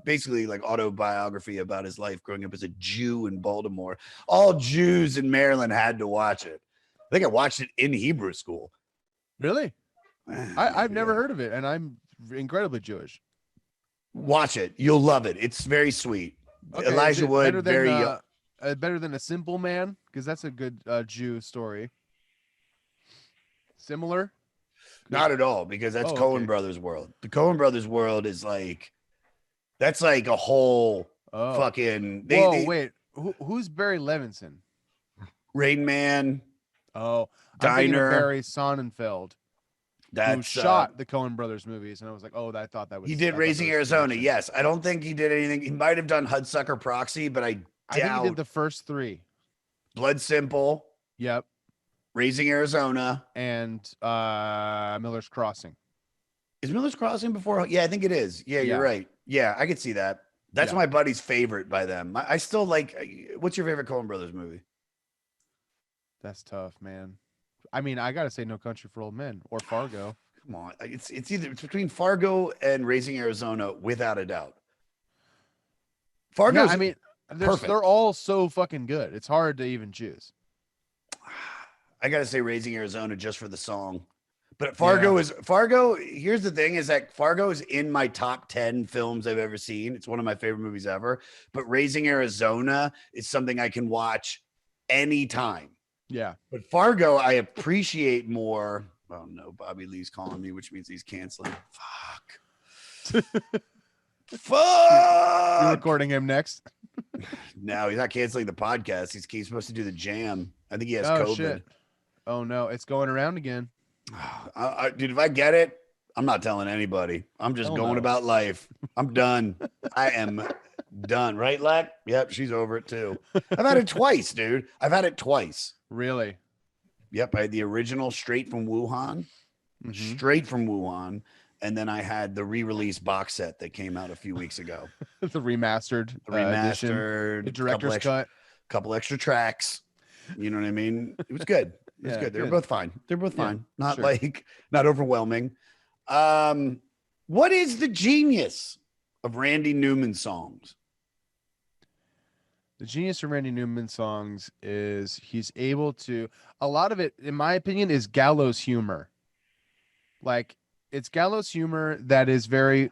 basically like autobiography about his life growing up as a Jew in Baltimore. All Jews in Maryland had to watch it. I think I watched it in Hebrew school. Really? I've never heard of it, and I'm incredibly Jewish. Watch it. You'll love it. It's very sweet. Okay, Elijah Wood, better than A Simple Man, because that's a good Jew story. Similar? Not at all, because that's Coen Brothers world. The Coen Brothers world is like, that's like a whole fucking. Wait. Who's Barry Levinson? Rain Man, Oh, I'm thinking of Diner. Barry Sonnenfeld, who That's shot the Coen Brothers movies, and I was like, oh, I thought that was. he did I thought Raising that was Arizona. connection. Yes, I don't think he did anything. He might have done Hudsucker Proxy, but I I think he doubt did the first three. Blood Simple, Yep, Raising Arizona. and Miller's Crossing. Is Miller's Crossing before? Yeah, I think it is. Yeah, you're Yeah. right. Yeah, I could see that. That's Yeah. my buddy's favorite by them. I still like. What's your favorite Coen Brothers movie? That's tough, man. I mean, I gotta say, No Country for Old Men or Fargo. Come on, it's between Fargo and Raising Arizona, without a doubt. Fargo's. Yeah, I mean, perfect. they're all so fucking good. It's hard to even choose. I gotta say Raising Arizona just for the song. But Fargo. Here's the thing: is that Fargo is in my top 10 films I've ever seen. It's one of my favorite movies ever. But Raising Arizona is something I can watch anytime. Yeah. But Fargo, I appreciate more. Oh no, Bobby Lee's calling me, which means he's canceling. Fuck. Fuck. You're recording him next. No, he's not canceling the podcast. He's supposed to do the jam. I think he has Oh COVID. shit. Oh no, it's going around again. Dude, if I get it, I'm not telling anybody. I'm just Hell going no. about life. I'm done. I am done. Right, Leck? Yep, she's over it too. I've had it twice, dude. I've had it twice. Really? Yep, I had the original straight from Wuhan. Mhm. Straight from Wuhan. And then I had the re-release box set that came out a few weeks ago. The remastered, edition, Remastered, the director's cut. couple extra tracks. You know what I mean? It was good. It was Yeah, good. They were good. both fine. They're both Yeah, fine. Not sure. like not overwhelming. What is the genius of Randy Newman songs? The genius of Randy Newman songs is he's able to, a lot of it, in my opinion, is gallows humor. Like, it's gallows humor that is very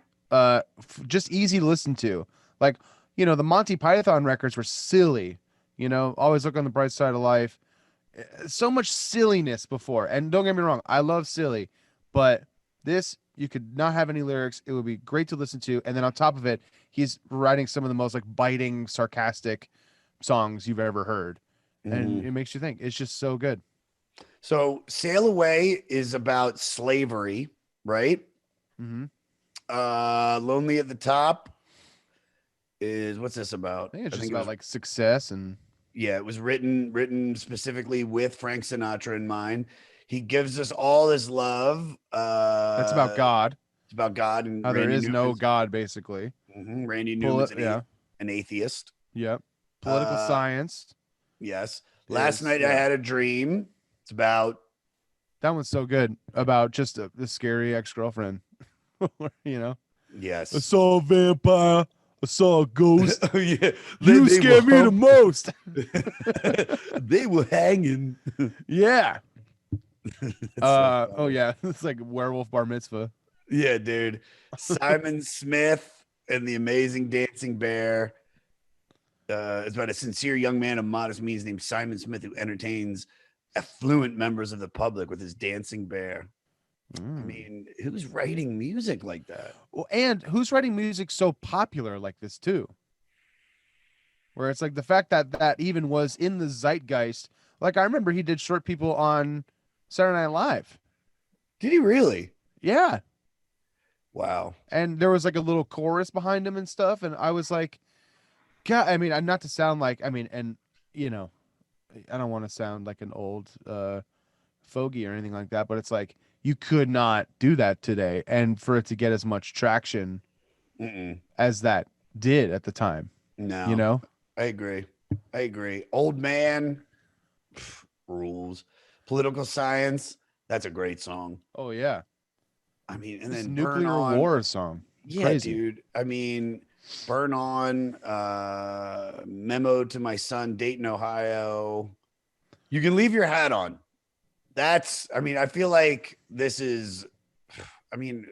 just easy to listen to. Like, you know, the Monty Python records were silly, you know, always look on the bright side of life. So much silliness before. And don't get me wrong, I love silly, but this, you could not have any lyrics. It would be great to listen to. And then on top of it, he's writing some of the most like biting, sarcastic songs you've ever heard. And it makes you think. It's just so good. So Sail Away is about slavery, right? Mm-hmm. Lonely at the Top is, what's this about? I think it's just it about was- like success and Yeah, it was written specifically with Frank Sinatra in mind. He gives us all his love. that's about God. It's about God and How there Randy is no Newman's- God, basically. Randy Newman's Yeah. an atheist. Yep. Political science. Yes. Last Is- night I yeah. had a dream. It's about That one's so good about just the scary ex-girlfriend. You know, yes. I saw a vampire. I saw a ghost. Oh yeah, You scared me the most. They were hanging. Yeah. It's so Oh funny. yeah, it's like werewolf bar mitzvah. Yeah, dude. Simon Smith and the Amazing Dancing Bear. It's about a sincere young man of modest means named Simon Smith who entertains affluent members of the public with his dancing bear. I mean, who's writing music like that? Well, and who's writing music so popular like this too? Where it's like the fact that that even was in the zeitgeist. Like I remember he did Short People on Saturday Night Live. Did he really? Yeah. Wow. And there was like a little chorus behind him and stuff. And I was like, God, I mean, not to sound like, I mean, and you know, I don't want to sound like an old fogey or anything like that, but it's like you could not do that today. And for it to get as much traction as that did at the time, No, you know? I agree. Old Man rules. Political Science. That's a great song. Oh, yeah. I mean, and This then Burn nuclear On. war song. Yeah, Crazy. dude. I mean, Burn On, Memo to My Son, Dayton, Ohio. You Can Leave Your Hat On. That's, I mean, I feel like this is, I mean,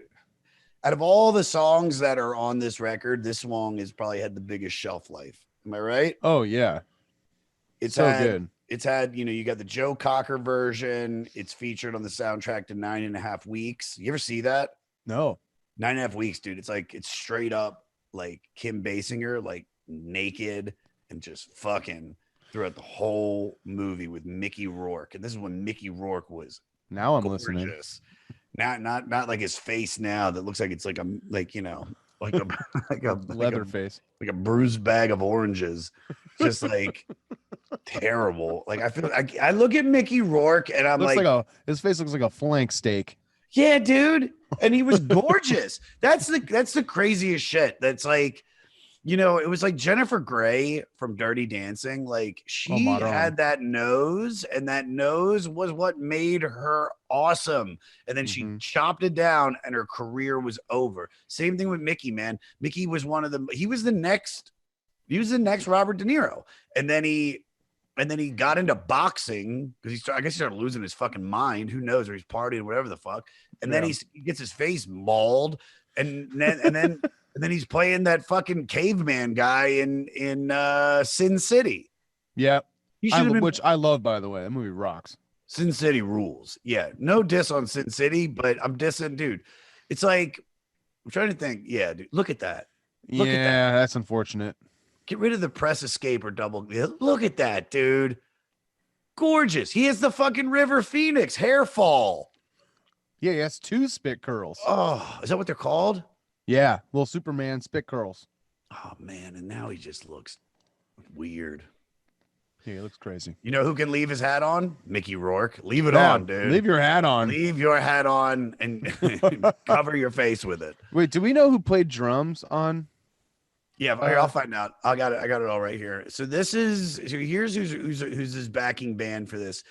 out of all the songs that are on this record, this song has probably had the biggest shelf life. Am I right? Oh, yeah. It's so had, good. It's had, you know, you got the Joe Cocker version. It's featured on the soundtrack to 9.5 Weeks. You ever see that? No. 9.5 Weeks, dude. It's like, it's straight up like Kim Basinger, like naked and just fucking throughout the whole movie with Mickey Rourke. And this is when Mickey Rourke was Now I'm gorgeous. listening. Not like his face now that looks like it's like a like like a like a Leather face. like a bruised bag of oranges, just like terrible. Like I look at Mickey Rourke and I'm Looks like, like his face looks like a flank steak. yeah, dude, and he was gorgeous. That's the craziest shit. That's like, it was like Jennifer Grey from Dirty Dancing. Like she had that nose, and that nose was what made her awesome. And then she chopped it down, and her career was over. Same thing with Mickey, man. Mickey was he was the next Robert De Niro. And then he got into boxing because I guess he started losing his fucking mind. Who knows? Or he's partying, whatever the fuck. And then he gets his face mauled, and then he's playing that fucking caveman guy in Sin City. Yeah, which I love, by the way. That movie rocks. Sin City rules. Yeah, no diss on Sin City, but I'm dissing, dude. It's like I'm trying to think. Yeah, dude, look at that. Look at that. That's unfortunate. Get rid of the press escape or double. Look at that, dude. Gorgeous. He has the fucking River Phoenix hair fall. Yeah, he has 2 spit curls. Oh, is that what they're called? Yeah, little Superman spit curls. Oh, man. And now he just looks weird. Yeah, he looks crazy. You know who can leave his hat on? Mickey Rourke. Leave it on, dude. Leave your hat on. Leave your hat on and cover your face with it. Wait, do we know who played drums on? Yeah, here, I'll find out. I got it all right here. So here's who's his backing band for this.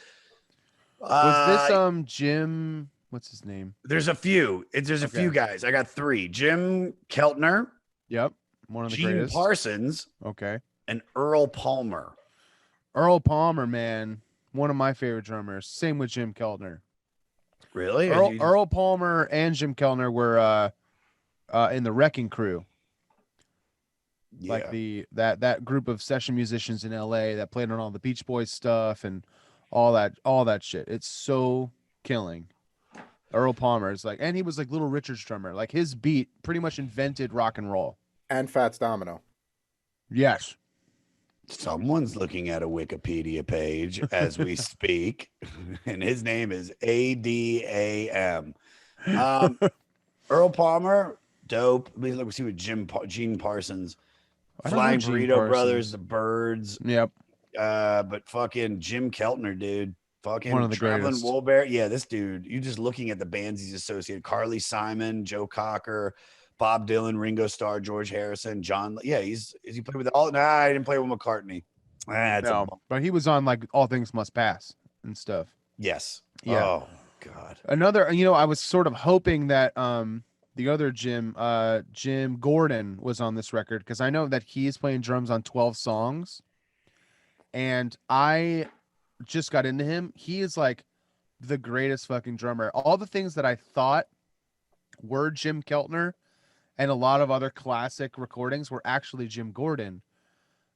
Was this Jim? What's his name? There's a few. There's a few guys. I got 3. Jim Keltner. Yep, one of the Gene greatest. Parsons. Okay. And Earl Palmer. Earl Palmer, man, one of my favorite drummers. Same with Jim Keltner. Really? Earl Palmer and Jim Keltner were in the Wrecking Crew. Yeah. Like that group of session musicians in LA that played on all the Beach Boys stuff and all that shit. It's so killing. Earl Palmer is like, and he was like Little Richard's drummer. Like his beat pretty much invented rock and roll. And Fats Domino. Yes. Someone's looking at a Wikipedia page as we speak, and his name is Adam. Earl Palmer, dope. Let's see what Gene Parsons, Flying Burrito Brothers, the Birds. Yep. But fucking Jim Keltner, dude. Fucking one of the Traveling greatest. Wilbury. Yeah, this dude. You just looking at the bands he's associated. Carly Simon, Joe Cocker, Bob Dylan, Ringo Starr, George Harrison, John. Yeah, is he played with all? Nah, he didn't play with McCartney. But he was on like All Things Must Pass and stuff. Yes. Yeah. Oh God. Another, I was sort of hoping that the other Jim Gordon was on this record because I know that he's playing drums on 12 songs, and I just got into him. He is like the greatest fucking drummer. All the things that I thought were Jim Keltner and a lot of other classic recordings were actually Jim Gordon.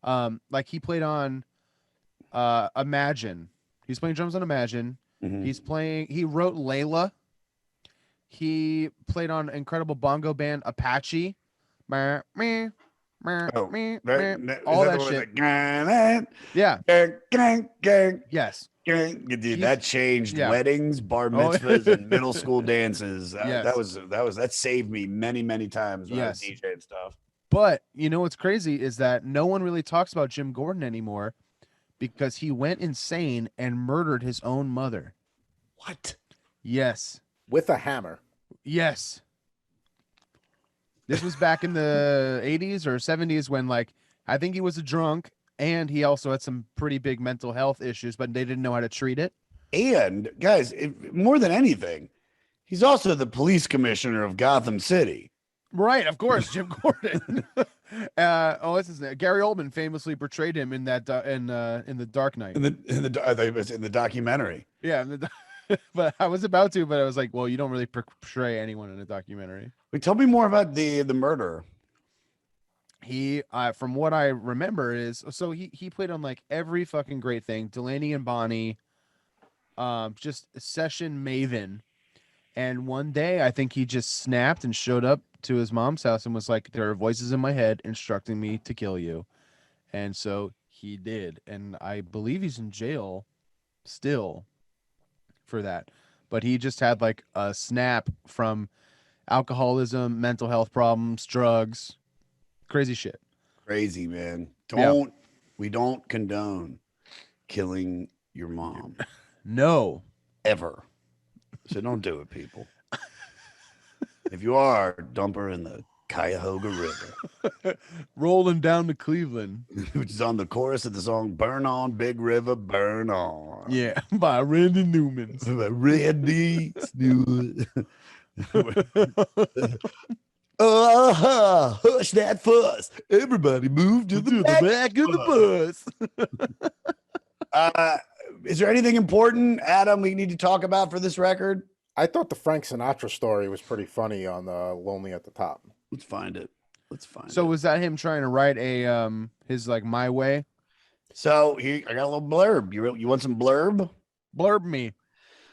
Like he played on Imagine. He's playing drums on Imagine. Mm-hmm. He wrote Layla. He played on incredible bongo band Apache. All that shit. Yeah. Yes. Dude, that changed weddings, bar mitzvahs, and middle school dances. That saved me many, many times when I was DJ and stuff. But what's crazy is that no one really talks about Jim Gordon anymore because he went insane and murdered his own mother. What? Yes. With a hammer. Yes. This was back in the 80s or 70s when, like, I think he was a drunk and he also had some pretty big mental health issues, but they didn't know how to treat it. And, guys, more than anything, he's also the police commissioner of Gotham City. Right, of course, Jim Gordon. What's his name? Gary Oldman famously portrayed him in that in the Dark Knight. I thought it was in the documentary. Yeah, but I was about to, but I was like, well, you don't really portray anyone in a documentary. Wait, tell me more about the murderer. He, from what I remember, is so he played on like every fucking great thing. Delaney and Bonnie, just a session maven. And one day, I think he just snapped and showed up to his mom's house and was like, "There are voices in my head instructing me to kill you." And so he did. And I believe he's in jail still for that. But he just had like a snap from alcoholism, mental health problems, drugs, crazy shit. Crazy, man. We don't condone killing your mom. No. Ever. So don't do it, people. If you are, dump her in the Cuyahoga River. Rolling down to Cleveland. Which is on the chorus of the song Burn On, Big River, Burn On. Yeah, by Randy Newman. Randy Newman. Hush that fuss. Everybody move to the back of the bus. Is there anything important, Adam, we need to talk about for this record? I thought the Frank Sinatra story was pretty funny on the Lonely at the Top. Let's find it. So was that him trying to write a his like My Way? So here I got a little blurb. You want some blurb? Blurb me.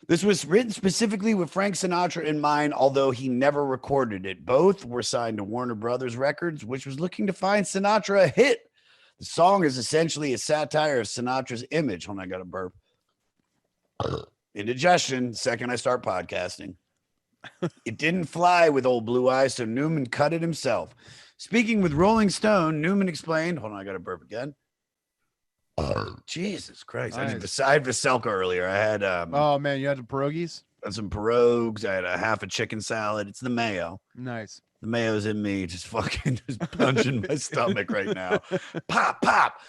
This was written specifically with Frank Sinatra in mind, although he never recorded it. Both were signed to Warner Brothers Records, which was looking to find Sinatra a hit. The song is essentially a satire of Sinatra's image. Hold on, I got a burp. Indigestion, second I start podcasting. It didn't fly with old Blue Eyes, so Newman cut it himself. Speaking with Rolling Stone, Newman explained, hold on, I got to burp again. Jesus Christ. Nice. I had Veselka earlier. I had oh man, you had the pierogies? some pierogies. I had a half a chicken salad. It's the mayo. Nice. The mayo's in me, just punching my stomach right now. Pop, pop.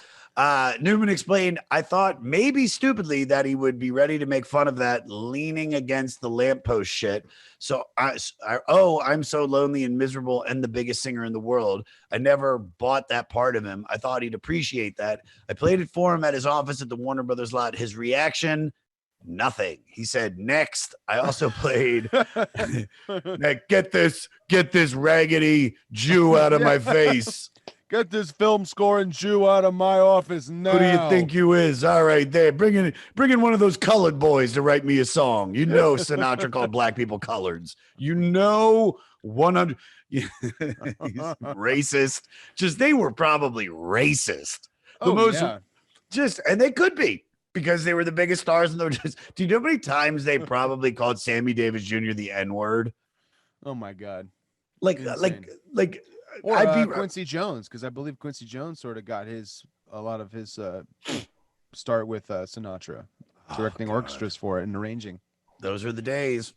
Newman explained, I thought maybe stupidly that he would be ready to make fun of that leaning against the lamppost shit. So I'm so lonely and miserable and the biggest singer in the world. I never bought that part of him. I thought he'd appreciate that. I played it for him at his office at the Warner Brothers lot. His reaction, nothing. He said, next. I also played get this raggedy Jew out of my face. Get this film scoring Jew out of my office now. Who do you think you is? All right, there. Bring in one of those colored boys to write me a song. You know Sinatra called black people coloreds. You know 100. He's racist. Just they were probably racist. And they could be because they were the biggest stars in the. Do you know how many times they probably called Sammy Davis Jr. the N-word? Oh my God. Like. Or Quincy Jones, because I believe Quincy Jones sort of got a lot of his start with Sinatra, directing orchestras for it and arranging. Those are the days.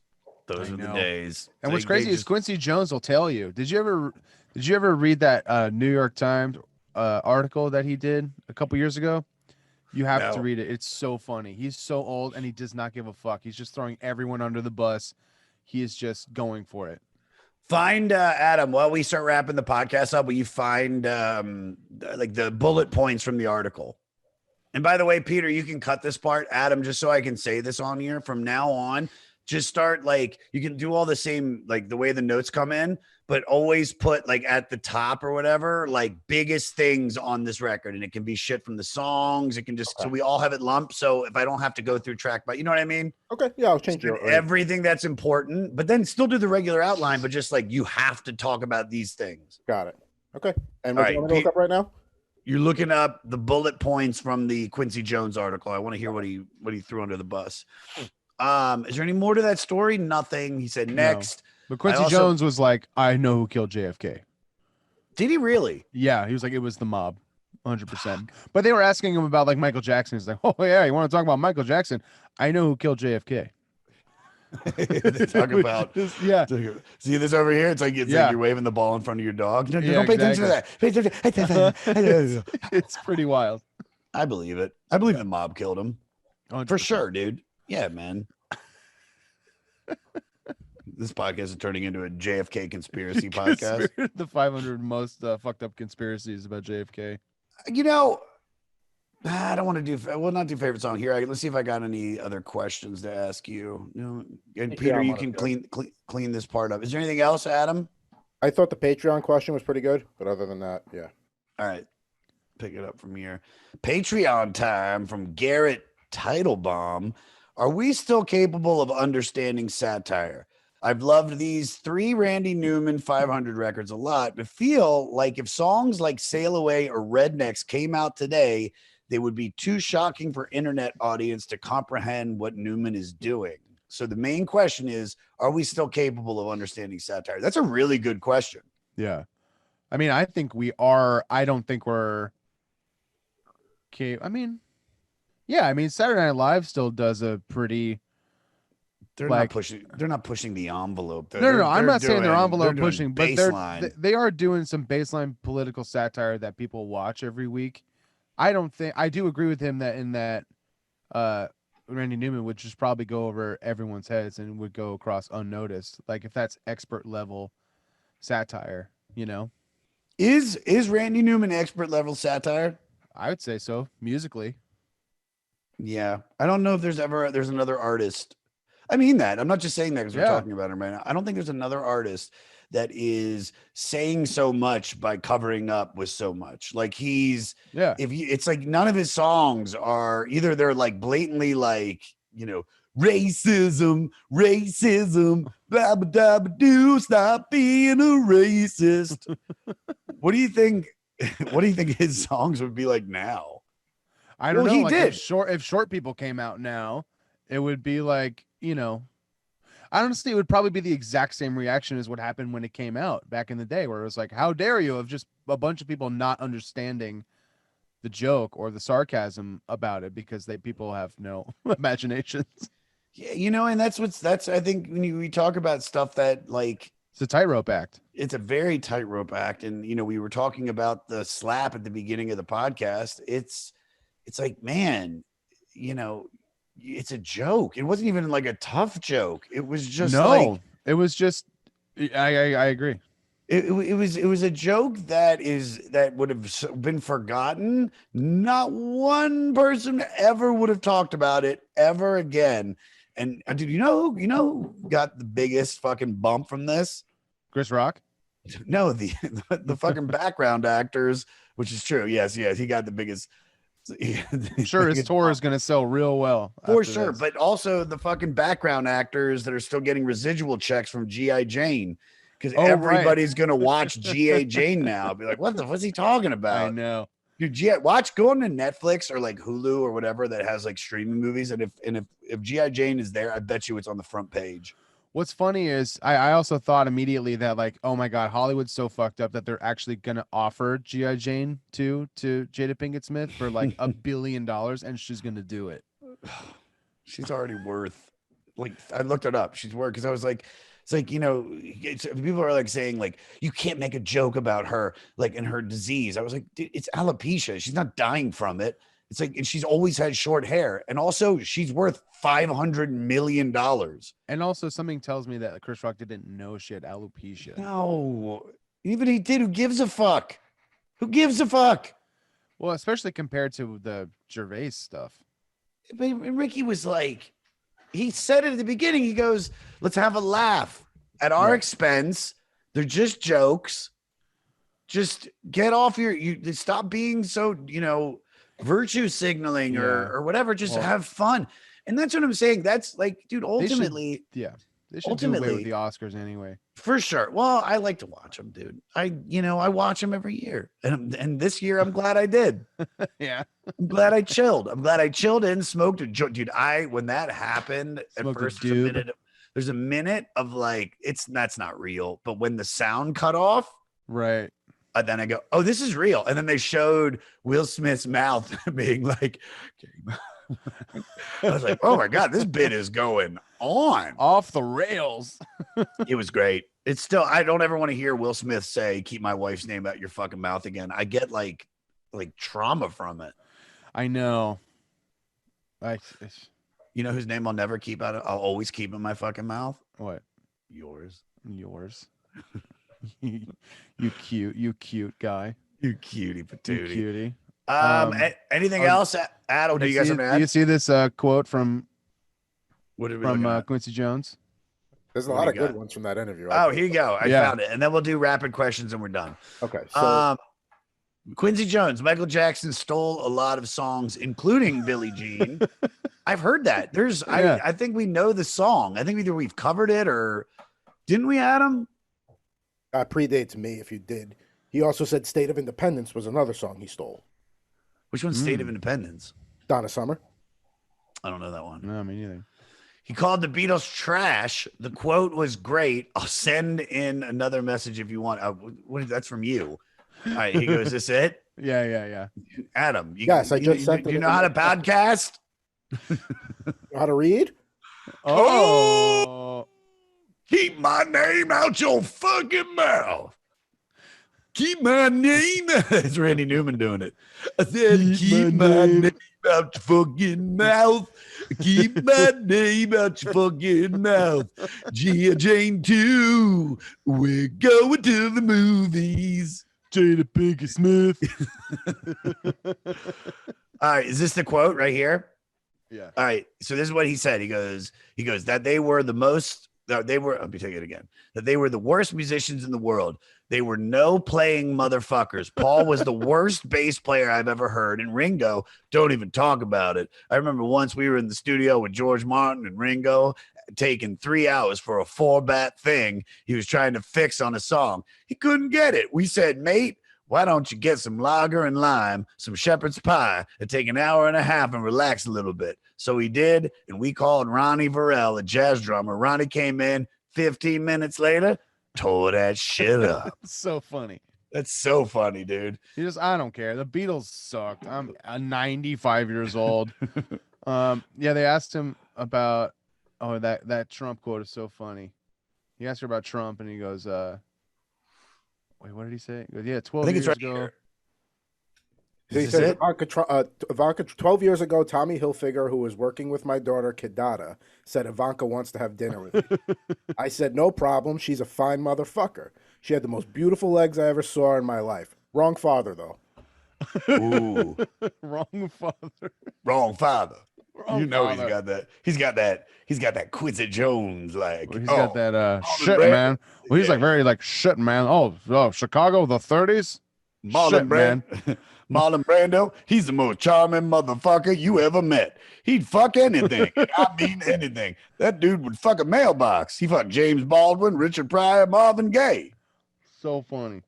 Those are the days. And what's crazy is Quincy Jones will tell you. Did you ever read that New York Times article that he did a couple years ago? You have to read it. It's so funny. He's so old and he does not give a fuck. He's just throwing everyone under the bus. He is just going for it. Find Adam while we start wrapping the podcast up. Will you find like the bullet points from the article? And by the way, Peter, you can cut this part, Adam, just so I can say this on here from now on. Just start like you can do all the same, like the way the notes come in, but always put like at the top or whatever, like biggest things on this record. And it can be shit from the songs. It can just so we all have it lumped. So if I don't have to go through track, but you know what I mean? Okay. Yeah, I'll change everything that's important, but then still do the regular outline, but just like you have to talk about these things. Got it. Okay. And what do you want to look up right now? You're looking up the bullet points from the Quincy Jones article. I want to hear what he threw under the bus. Is there any more to that story? Nothing. He said next. No. But Quincy Jones was like, I know who killed JFK. Did he really? Yeah, he was like, it was the mob, 100%. But they were asking him about like Michael Jackson. He's like, oh yeah, you want to talk about Michael Jackson? I know who killed JFK. They talk about See this over here? It's like like you're waving the ball in front of your dog. No, don't pay attention to that. Pay attention. It's pretty wild. I believe it. I believe the mob killed him. 100%. For sure, dude. Yeah, man. This podcast is turning into a JFK conspiracy podcast. The 500 most fucked up conspiracies about JFK. You know, I don't want to do. We'll not do favorite song here. Let's see if I got any other questions to ask you. And Peter, you can clean this part up. Is there anything else, Adam? I thought the Patreon question was pretty good, but other than that, yeah. All right, pick it up from here. Patreon time from Garrett Titlebaum. Are we still capable of understanding satire? I've loved these 3 Randy Newman 500 records a lot, but feel like if songs like Sail Away or Rednecks came out today, they would be too shocking for internet audience to comprehend what Newman is doing. So the main question is, are we still capable of understanding satire? That's a really good question. Yeah. I mean, I think we are. I don't think we're okay. I mean, yeah, I mean, Saturday Night Live still does a pretty. They're like, not pushing. They're not pushing the envelope. Though. No. I'm not saying they're envelope doing pushing, but baseline. they are doing some baseline political satire that people watch every week. I do agree with him that in that Randy Newman would just probably go over everyone's heads and would go across unnoticed. Like if that's expert level satire, you know. Is Randy Newman expert level satire? I would say so, musically. Yeah. I don't know if there's another artist. I mean that. I'm not just saying that because we're talking about him right now. I don't think there's another artist that is saying so much by covering up with so much. Like it's like none of his songs are either they're like blatantly like, you know, racism, blah, blah, blah, do stop being a racist. What do you think? What do you think his songs would be like now? I don't know. He did. If short people came out now, it would be like, you know, honestly, it would probably be the exact same reaction as what happened when it came out back in the day, where it was like, how dare you, of just a bunch of people not understanding the joke or the sarcasm about it because people have no imaginations. Yeah, you know, and that's I think when we talk about stuff that like it's a tightrope act. It's a very tightrope act. And you know, we were talking about the slap at the beginning of the podcast. It's like, man, you know, it's a joke. It wasn't even like a tough joke. It was just it was just I agree. It was a joke that would have been forgotten. Not one person ever would have talked about it ever again. And dude, you know who got the biggest fucking bump from this? Chris Rock? No, the fucking background actors, which is true. Yes, he got the biggest. I'm sure his tour is going to sell real well. For sure. But also the fucking background actors that are still getting residual checks from G.I. Jane. Because everybody's going to watch G.I. Jane now. Be like, what's he talking about? I know. Dude, go on to Netflix or like Hulu or whatever that has like streaming movies. And if G.I. Jane is there, I bet you it's on the front page. What's funny is I also thought immediately that like, oh my God, Hollywood's so fucked up that they're actually going to offer G.I. Jane to Jada Pinkett Smith for like $1 billion and she's going to do it. She's already worth, like, I looked it up. She's worth, because I was like, it's like, you know, people are like saying like, you can't make a joke about her, like in her disease. I was like, dude, it's alopecia. She's not dying from it. It's like, and she's always had short hair. And also she's worth $500 million. And also something tells me that Chris Rock didn't know she had alopecia. No, even he did. Who gives a fuck? Who gives a fuck? Well, especially compared to the Gervais stuff. But Ricky was like, he said it at the beginning. He goes, let's have a laugh at our expense. They're just jokes. Just get off you stop being so, you know, virtue signaling or whatever. Just have fun. And that's what I'm saying. That's like, dude, ultimately. They should do away with the Oscars anyway. For sure. Well, I like to watch them, dude. I watch them every year. And this year, I'm glad I did. Yeah. I'm glad I chilled. I'm glad I chilled in, smoked a joint. Dude, when that happened, Smoked at first, a there's a minute of like, that's not real. But when the sound cut off. Right. Then I go, oh, this is real. And then they showed Will Smith's mouth being like, I was like, oh my God, this bit is going on off the rails. It was great. It's still, I don't ever want to hear Will Smith say, keep my wife's name out your fucking mouth again. I get like trauma from it. I know. You know whose name I'll never keep out of, I'll always keep in my fucking mouth? What? Yours. You cute guy. You cutie patootie. You cutie. Anything else? Adam, do you guys have do you see this quote from from Quincy Jones? There's a lot of good ones from that interview. Oh, here you go. I found it. And then we'll do rapid questions and we're done. Okay. So Quincy Jones, Michael Jackson stole a lot of songs, including Billie Jean. I've heard that. I think we know the song. I think either we've covered it or Didn't we, Adam? Predates me if you did. He also said State of Independence was another song he stole. Which one's State of Independence? Donna Summer. I don't know that one. No, me neither. He called the Beatles trash. The quote was great. I'll send in another message if you want. That's from you. All right, he goes, is this it? Yeah. Adam, Yes, I just sent it. You know how to podcast? Know how to read? Oh! Keep my name out your fucking mouth. Keep my name. It's Randy Newman doing it. I said, keep my name out your fucking mouth. Keep my name out your fucking mouth. Gia Jane 2. We're going to the movies. Jada Pinkett Smith. All right. Is this the quote right here? Yeah. All right. So this is what he said. He goes that they were the most, let me take it again. That they were the worst musicians in the world. They were no playing motherfuckers. Paul was the worst bass player I've ever heard. And Ringo, don't even talk about it. I remember once we were in the studio with George Martin and Ringo, taking 3 hours for a 4-bat thing he was trying to fix on a song. He couldn't get it. We said, mate, why don't you get some lager and lime, some shepherd's pie, and take an hour and a half and relax a little bit? So he did, and we called Ronnie Varell, a jazz drummer. Ronnie came in 15 minutes later, tore that shit up. So funny. That's so funny, dude. I don't care. The Beatles sucked. I'm 95 years old. Yeah, they asked him about, that Trump quote is so funny. He asked her about Trump, and he goes, wait, what did he say? He goes, yeah, 12 years ago. Here. So he said, Ivanka, 12 years ago, Tommy Hilfiger, who was working with my daughter, Kidada, said Ivanka wants to have dinner with me. I said, no problem. She's a fine motherfucker. She had the most beautiful legs I ever saw in my life. Wrong father, though. Ooh. Wrong father. Wrong father. Wrong you know father. he's got that Quincy Jones like. Well, he's got that shit, man. Well, he's like very like shit, man. Oh, Chicago, the 30s. Marlon man. Marlon Brando, he's the most charming motherfucker you ever met. He'd fuck anything. I mean anything. That dude would fuck a mailbox. He fucked James Baldwin, Richard Pryor, Marvin Gaye. So funny.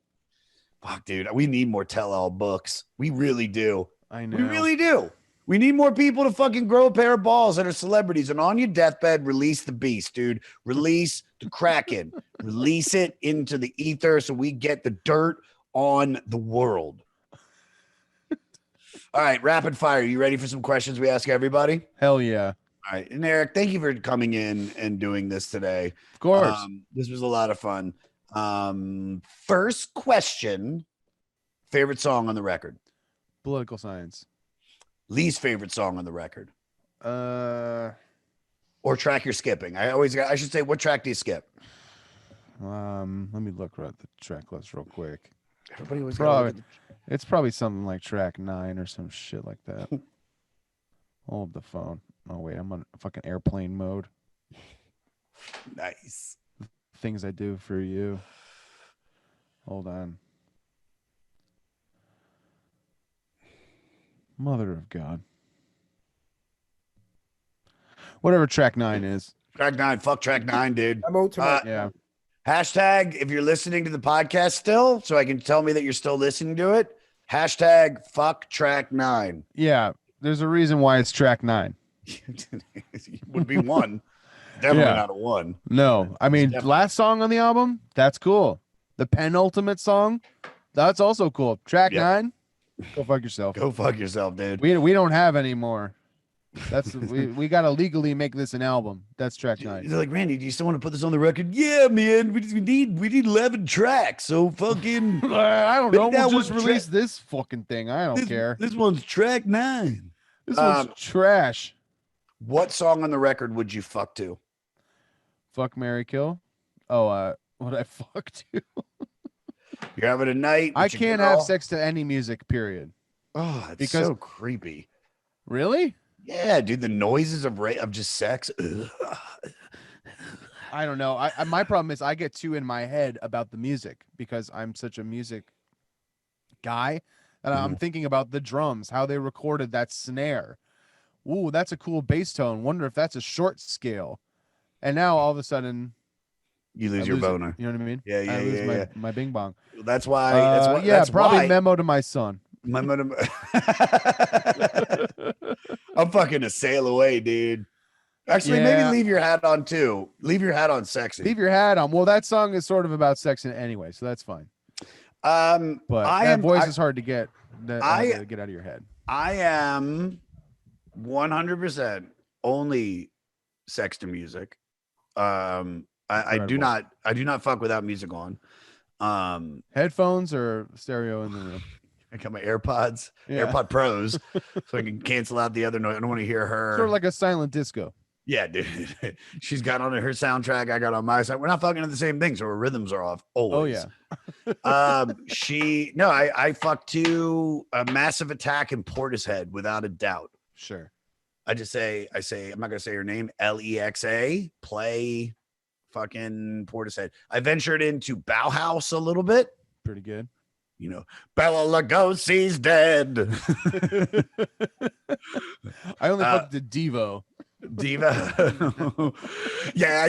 Fuck, dude. We need more tell-all books. We really do. I know. We really do. We need more people to fucking grow a pair of balls that are celebrities. And on your deathbed, release the beast, dude. Release the Kraken. Release it into the ether so we get the dirt on the world. All right, rapid fire. You ready for some questions we ask everybody? Hell yeah. All right. And Eric, thank you for coming in and doing this today. Of course. This was a lot of fun. First question, favorite song on the record? Political science. Least favorite song on the record? Let Or track you're skipping? I should say, what track do you skip? me look at the track list real quick. Everybody always It's probably something like track 9 or some shit like that. Hold the phone. Oh wait, I'm on fucking airplane mode. Nice. Things I do for you. Hold on. Mother of God. Whatever track 9 is. Track 9. Fuck track 9, dude. Yeah. Hashtag, if you're listening to the podcast still, so I can tell me that you're still listening to it. Hashtag fuck track 9. Yeah. There's a reason why it's track 9. It would be one. Definitely not a 1. No. I mean, last song on the album, that's cool. The penultimate song, that's also cool. Track 9, go fuck yourself. Go fuck yourself, dude. We don't have any more. That's we gotta legally make this an album. That's track 9. They're like, Randy, do you still want to put this on the record? Yeah, man. We need 11 tracks. So fucking I don't know. that We'll just was release this fucking thing. I don't care. This one's track 9. This one's trash. What song on the record would you fuck to? Fuck, marry, kill. Oh, what I fuck to? You're having a night. I can't have sex to any music. Period. Oh, it's Because- so creepy. Really? Yeah, dude. The noises of just sex. Ugh. I don't know. My problem is I get too in my head about the music because I'm such a music guy, and I'm thinking about the drums, how they recorded that snare. Ooh, that's a cool bass tone. Wonder if that's a short scale. And now all of a sudden, You lose I your lose it, boner. you know what I mean? Yeah, I lose yeah. my bing bong. That's why. That's why. Yeah, That's probably why. memo to my son. I'm fucking a sail away, dude. Actually, maybe Yeah. leave your hat on too. Leave your hat on sexy. Leave your hat on. Well, that song is sort of about sex anyway, so that's fine. But voice is hard to get. Get out of your head. I am 100% only sex to music. I do not fuck without music on. Headphones or stereo in the room. I got my AirPods, AirPod Pros, so I can cancel out the other noise. I don't want to hear her. Sort of like a silent disco. Yeah, dude. She's got on her soundtrack. I got on my side. We're not fucking at the same thing, so our rhythms are off always. Oh yeah. I fucked to a Massive Attack and Portishead without a doubt. Sure. I say, I'm not gonna say her name. Lexa. Play fucking Portishead. I ventured into Bauhaus a little bit. Pretty good. You know, Bela Lugosi's dead. I only fucked to Devo. Diva. Yeah.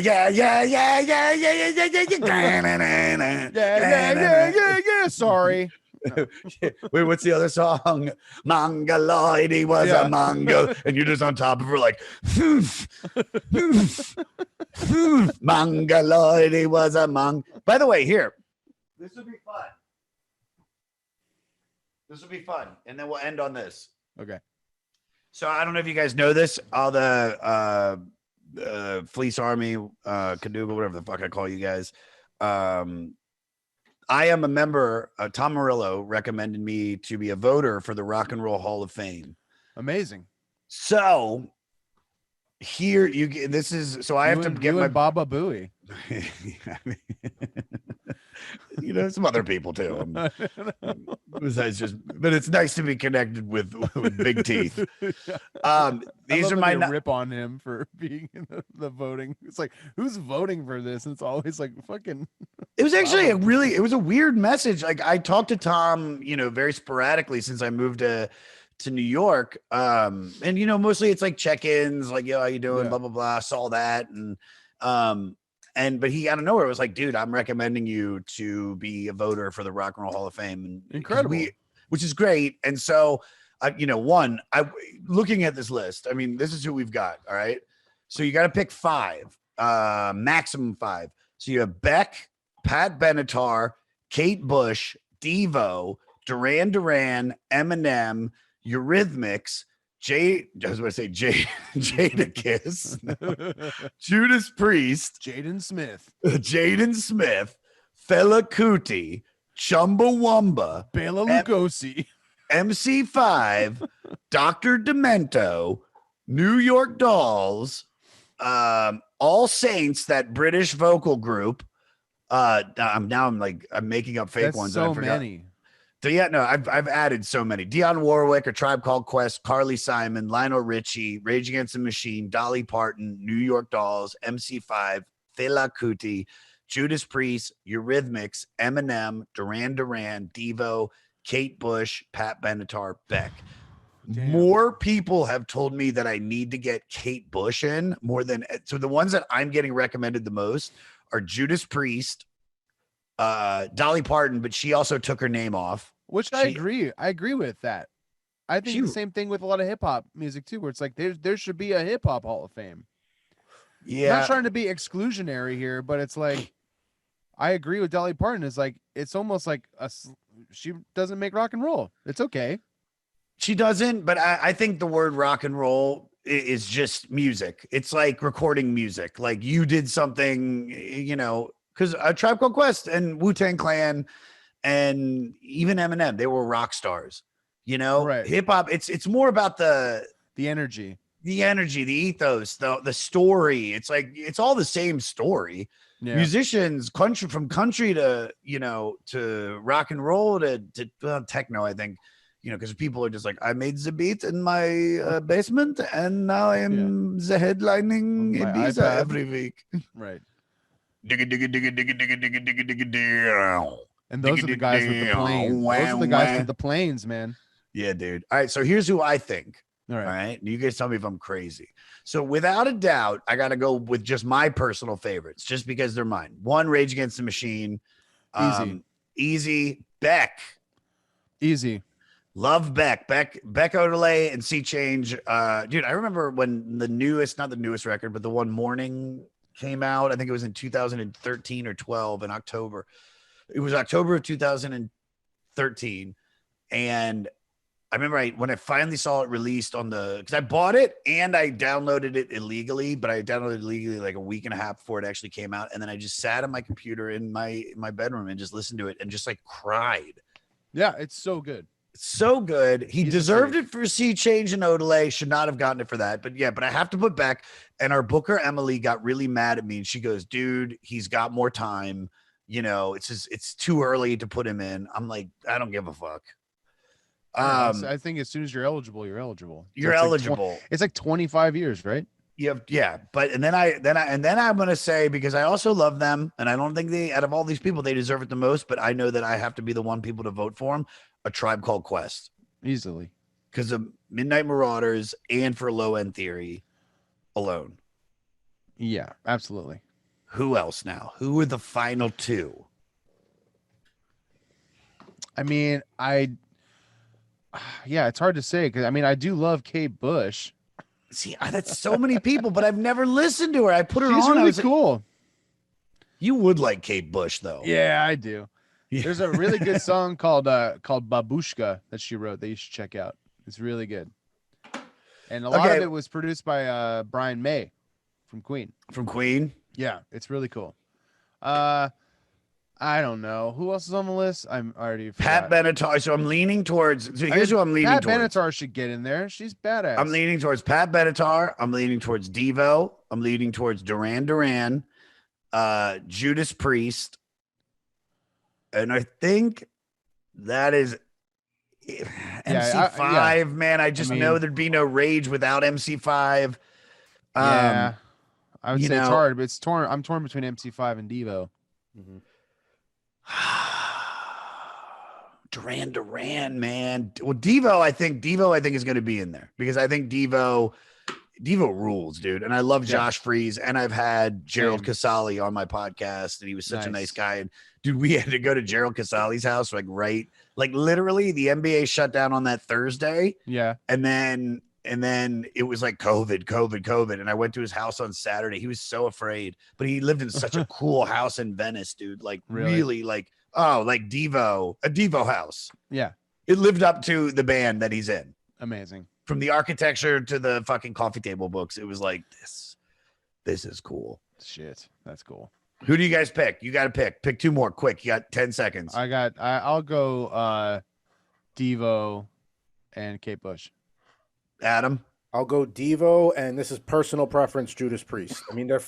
Sorry. Wait, what's the other song? Mongoloid, he was a Mongol, and you're just on top of her like, Mongoloid, he was a Mong. By the way, here, this would be fun. This will be fun, and then we'll end on this. Okay. So I don't know if you guys know this. All the Fleece Army, Caduga, whatever the fuck I call you guys. I am a member. Tom Morello recommended me to be a voter for the Rock and Roll Hall of Fame. Amazing. So here you get. This is so I have to get my Baba Booey. You know, some other people too. Besides just, but it's nice to be connected with big teeth. These are my rip on him for being in the voting. It's like, who's voting for this? And it's always like fucking. It was actually it was a weird message. Like I talked to Tom, you know, very sporadically since I moved to New York. And you know, mostly it's like check-ins, like, yo, how you doing? Blah, blah, blah. Saw that. But he out of nowhere was like, dude, I'm recommending you to be a voter for the Rock and Roll Hall of Fame. And incredible. Which is great. And so looking at this list, I mean, this is who we've got. All right. So you got to pick 5, maximum 5. So you have Beck, Pat Benatar, Kate Bush, Devo, Duran Duran, Eminem, Eurythmics, Jadakiss, Judas Priest, Jaden Smith, Fela Kuti, Chumbawamba, Bela Lugosi, MC5, Dr. Demento, New York Dolls, All Saints, that British vocal group. I'm making up fake ones. So many. Yeah, no, I've added so many. Dionne Warwick, A Tribe Called Quest, Carly Simon, Lionel Richie, Rage Against the Machine, Dolly Parton, New York Dolls, MC5, Fela Kuti, Judas Priest, Eurythmics, Eminem, Duran Duran, Devo, Kate Bush, Pat Benatar, Beck. Damn. More people have told me that I need to get Kate Bush in so the ones that I'm getting recommended the most are Judas Priest, Dolly Parton, but she also took her name off. I agree with that. I think the same thing with a lot of hip hop music too, where it's like there should be a hip hop Hall of Fame. Yeah. I'm not trying to be exclusionary here, but it's like I agree with Dolly Parton. It's like it's almost like she doesn't make rock and roll. It's okay. She doesn't, but I think the word rock and roll is just music. It's like recording music. Like you did something, you know, because A Tribe Called Quest and Wu-Tang Clan and even Eminem, they were rock stars. You know, right. Hip hop. It's more about the energy, the ethos, the story. It's like it's all the same story. Yeah. Musicians, from country to to rock and roll to techno. I think. You know, because people are just like, I made the beat in my basement, and now I'm the headlining Ibiza every week. Right. Digga, digga, digga, digga, digga, digga, digga, digga, digga. And those are the guys with the planes. Those are the guys with the planes, man. Yeah, dude. All right, so here's who I think. All All right. right. You guys tell me if I'm crazy. So without a doubt, I got to go with just my personal favorites, just because they're mine. One, Rage Against the Machine. Easy. Beck. Easy. Love Beck. Beck Odelay and Sea Change. Dude, I remember when not the newest record, but the one Morning came out. I think it was in 2013 or 12 in October. It was October of 2013. And I remember when I finally saw it released because I bought it and I downloaded it illegally, but I downloaded it illegally like a week and a half before it actually came out. And then I just sat on my computer in my bedroom and just listened to it and just like cried. Yeah, it's so good. So good. He deserved it for Sea Change and Odelay. Should not have gotten it for that. But yeah, but I have to put Beck. And our booker, Emily, got really mad at me. And she goes, dude, he's got more time. You know, it's too early to put him in. I'm like, I don't give a fuck. I think as soon as you're eligible, you're eligible. You're eligible. It's like 25 years, right? Yeah. But and then I'm gonna say, because I also love them, and I don't think out of all these people, they deserve it the most, but I know that I have to be the one people to vote for them. A Tribe Called Quest. Easily. Because of Midnight Marauders and for Low End Theory alone. Yeah, absolutely. Who else now? Who are the final two? I mean, yeah, it's hard to say because I do love Kate Bush. See, that's so many people, but I've never listened to her. I put her She's on. Really cool. You would like Kate Bush, though. Yeah, I do. Yeah. There's a really good song called Babushka that she wrote that you should check out. It's really good. And a lot of it was produced by Brian May from Queen. From Queen? Yeah, it's really cool. I don't know. Who else is on the list? I'm already Pat Benatar. So I'm leaning towards. So here's who I'm leaning Pat towards. Benatar should get in there. She's badass. I'm leaning towards Pat Benatar. I'm leaning towards Devo. I'm leaning towards Duran Duran, Judas Priest. And I think that is MC5, man. I just know there'd be no Rage without MC5. Yeah. I would say it's hard, but it's torn. I'm torn between MC5 and Devo. Mm-hmm. Duran, man. Well, Devo, I think is going to be in there because I think Devo rules, dude. And I love Josh Freese, and I've had Gerald Casale on my podcast, and he was such a nice guy. And dude, we had to go to Gerald Casale's house, like literally the NBA shut down on that Thursday. Yeah. And then it was like COVID. And I went to his house on Saturday. He was so afraid, but he lived in such a cool house in Venice, dude. Like really like a Devo house. Yeah. It lived up to the band that he's in. Amazing. From the architecture to the fucking coffee table books. It was like, this is cool. Shit. That's cool. Who do you guys pick? You got to pick two more quick. You got 10 seconds. I'll go Devo and Kate Bush. Adam? I'll go Devo, and this is personal preference, Judas Priest. I mean, they're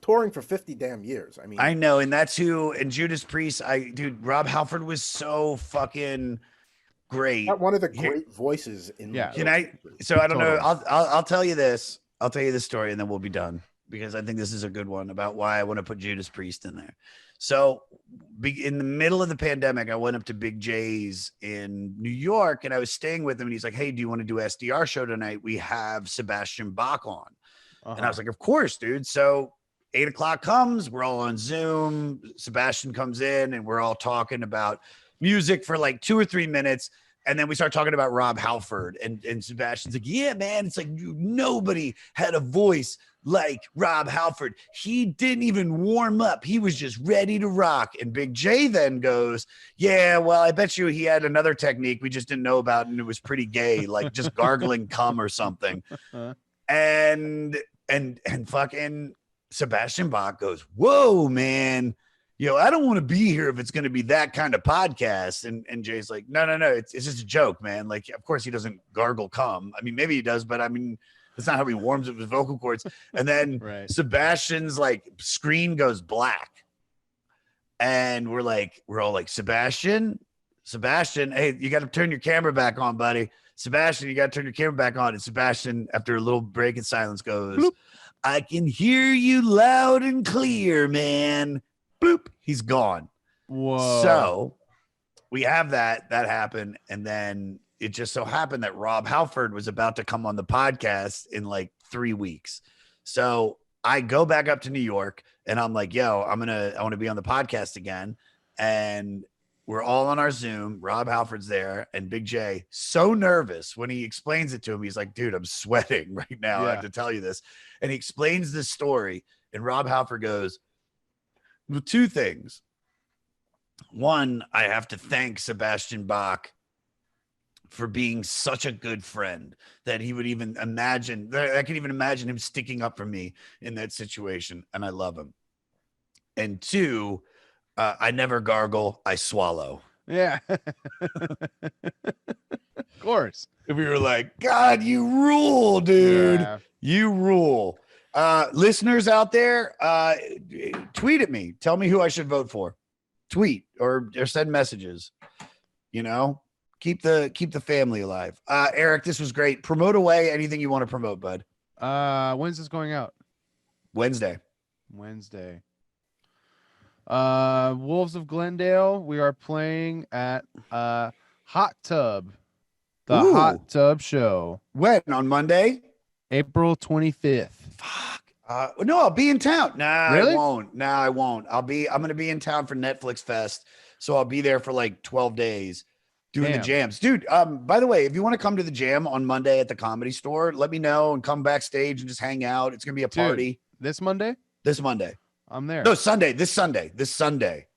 touring for 50 damn years. I mean, I know, and that's who. And Judas Priest, Rob Halford was so fucking great. Not one of the great voices in. Yeah. I don't know. I'll tell you this. I'll tell you this story, and then we'll be done because I think this is a good one about why I want to put Judas Priest in there. So in the middle of the pandemic, I went up to Big J's in New York, and I was staying with him, and he's like, hey, do you want to do SDR show tonight? We have Sebastian Bach on. And I was like, of course, dude. So 8:00 comes, we're all on Zoom. Sebastian comes in, and we're all talking about music for like 2 or 3 minutes. And then we start talking about Rob Halford, and Sebastian's like, yeah, man, it's like nobody had a voice like Rob Halford. He didn't even warm up. He was just ready to rock. And Big J then goes, yeah, well, I bet you he had another technique we just didn't know about, and it was pretty gay, like just gargling cum or something. And fucking Sebastian Bach goes, whoa, man. I don't want to be here if it's going to be that kind of podcast. And Jay's like, no. It's just a joke, man. Like, of course he doesn't gargle cum. I mean, maybe he does, but I mean, that's not how he warms up his vocal cords. And then Sebastian's like screen goes black. And we're all like, Sebastian, hey, you got to turn your camera back on, buddy. Sebastian, you got to turn your camera back on. And Sebastian, after a little break in silence, goes, bloop. I can hear you loud and clear, man. Bloop. He's gone. Whoa. So we have that happen. And then it just so happened that Rob Halford was about to come on the podcast in like 3 weeks. So I go back up to New York and I'm like, yo, I want to be on the podcast again. And we're all on our Zoom. Rob Halford's there and Big J, so nervous when he explains it to him. He's like, dude, I'm sweating right now. I have to tell you this. And he explains this story. And Rob Halford goes, well, 2 things. One, I have to thank Sebastian Bach for being such a good friend that he would even imagine. I can even imagine him sticking up for me in that situation. And I love him. And 2, I never gargle, I swallow. Yeah. Of course. If we were like, God, you rule, dude. Yeah. You rule. Listeners out there, tweet at me. Tell me who I should vote for. Tweet or send messages. You know, keep the family alive. Eric, this was great. Promote away anything you want to promote, bud. When's this going out? Wednesday. Wolves of Glendale. We are playing at Hot Tub. The Ooh. Hot Tub Show. When? On Monday? April 25th. Fuck. No, I'll be in town. Nah, Really? I won't. Nah, I won't. I'm going to be in town for Netflix Fest. So I'll be there for like 12 days doing the jams. Dude, by the way, if you want to come to the jam on Monday at the Comedy Store, let me know and come backstage and just hang out. It's going to be a party. Dude, this Monday? This Monday. I'm there. No, Sunday. This Sunday.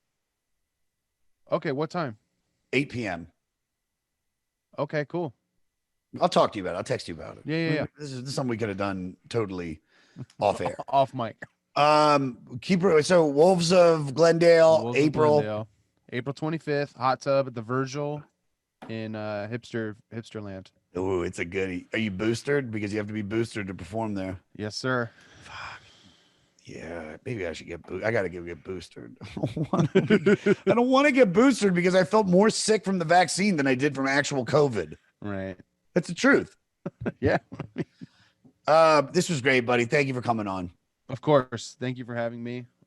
Okay, what time? 8 p.m. Okay, cool. I'll talk to you about it. I'll text you about it. Yeah. This is something we could have done totally off air. Off mic. So Wolves of Glendale, Wolves of April. Glendale. April 25th, Hot Tub at the Virgil in Hipsterland. Oh, it's a goodie. Are you boosted? Because you have to be boosted to perform there. Yes, sir. Fuck. Yeah, maybe I should I gotta get boosted. I don't want to get boosted because I felt more sick from the vaccine than I did from actual COVID. Right. That's the truth. Yeah. This was great, buddy. Thank you for coming on. Of course. Thank you for having me.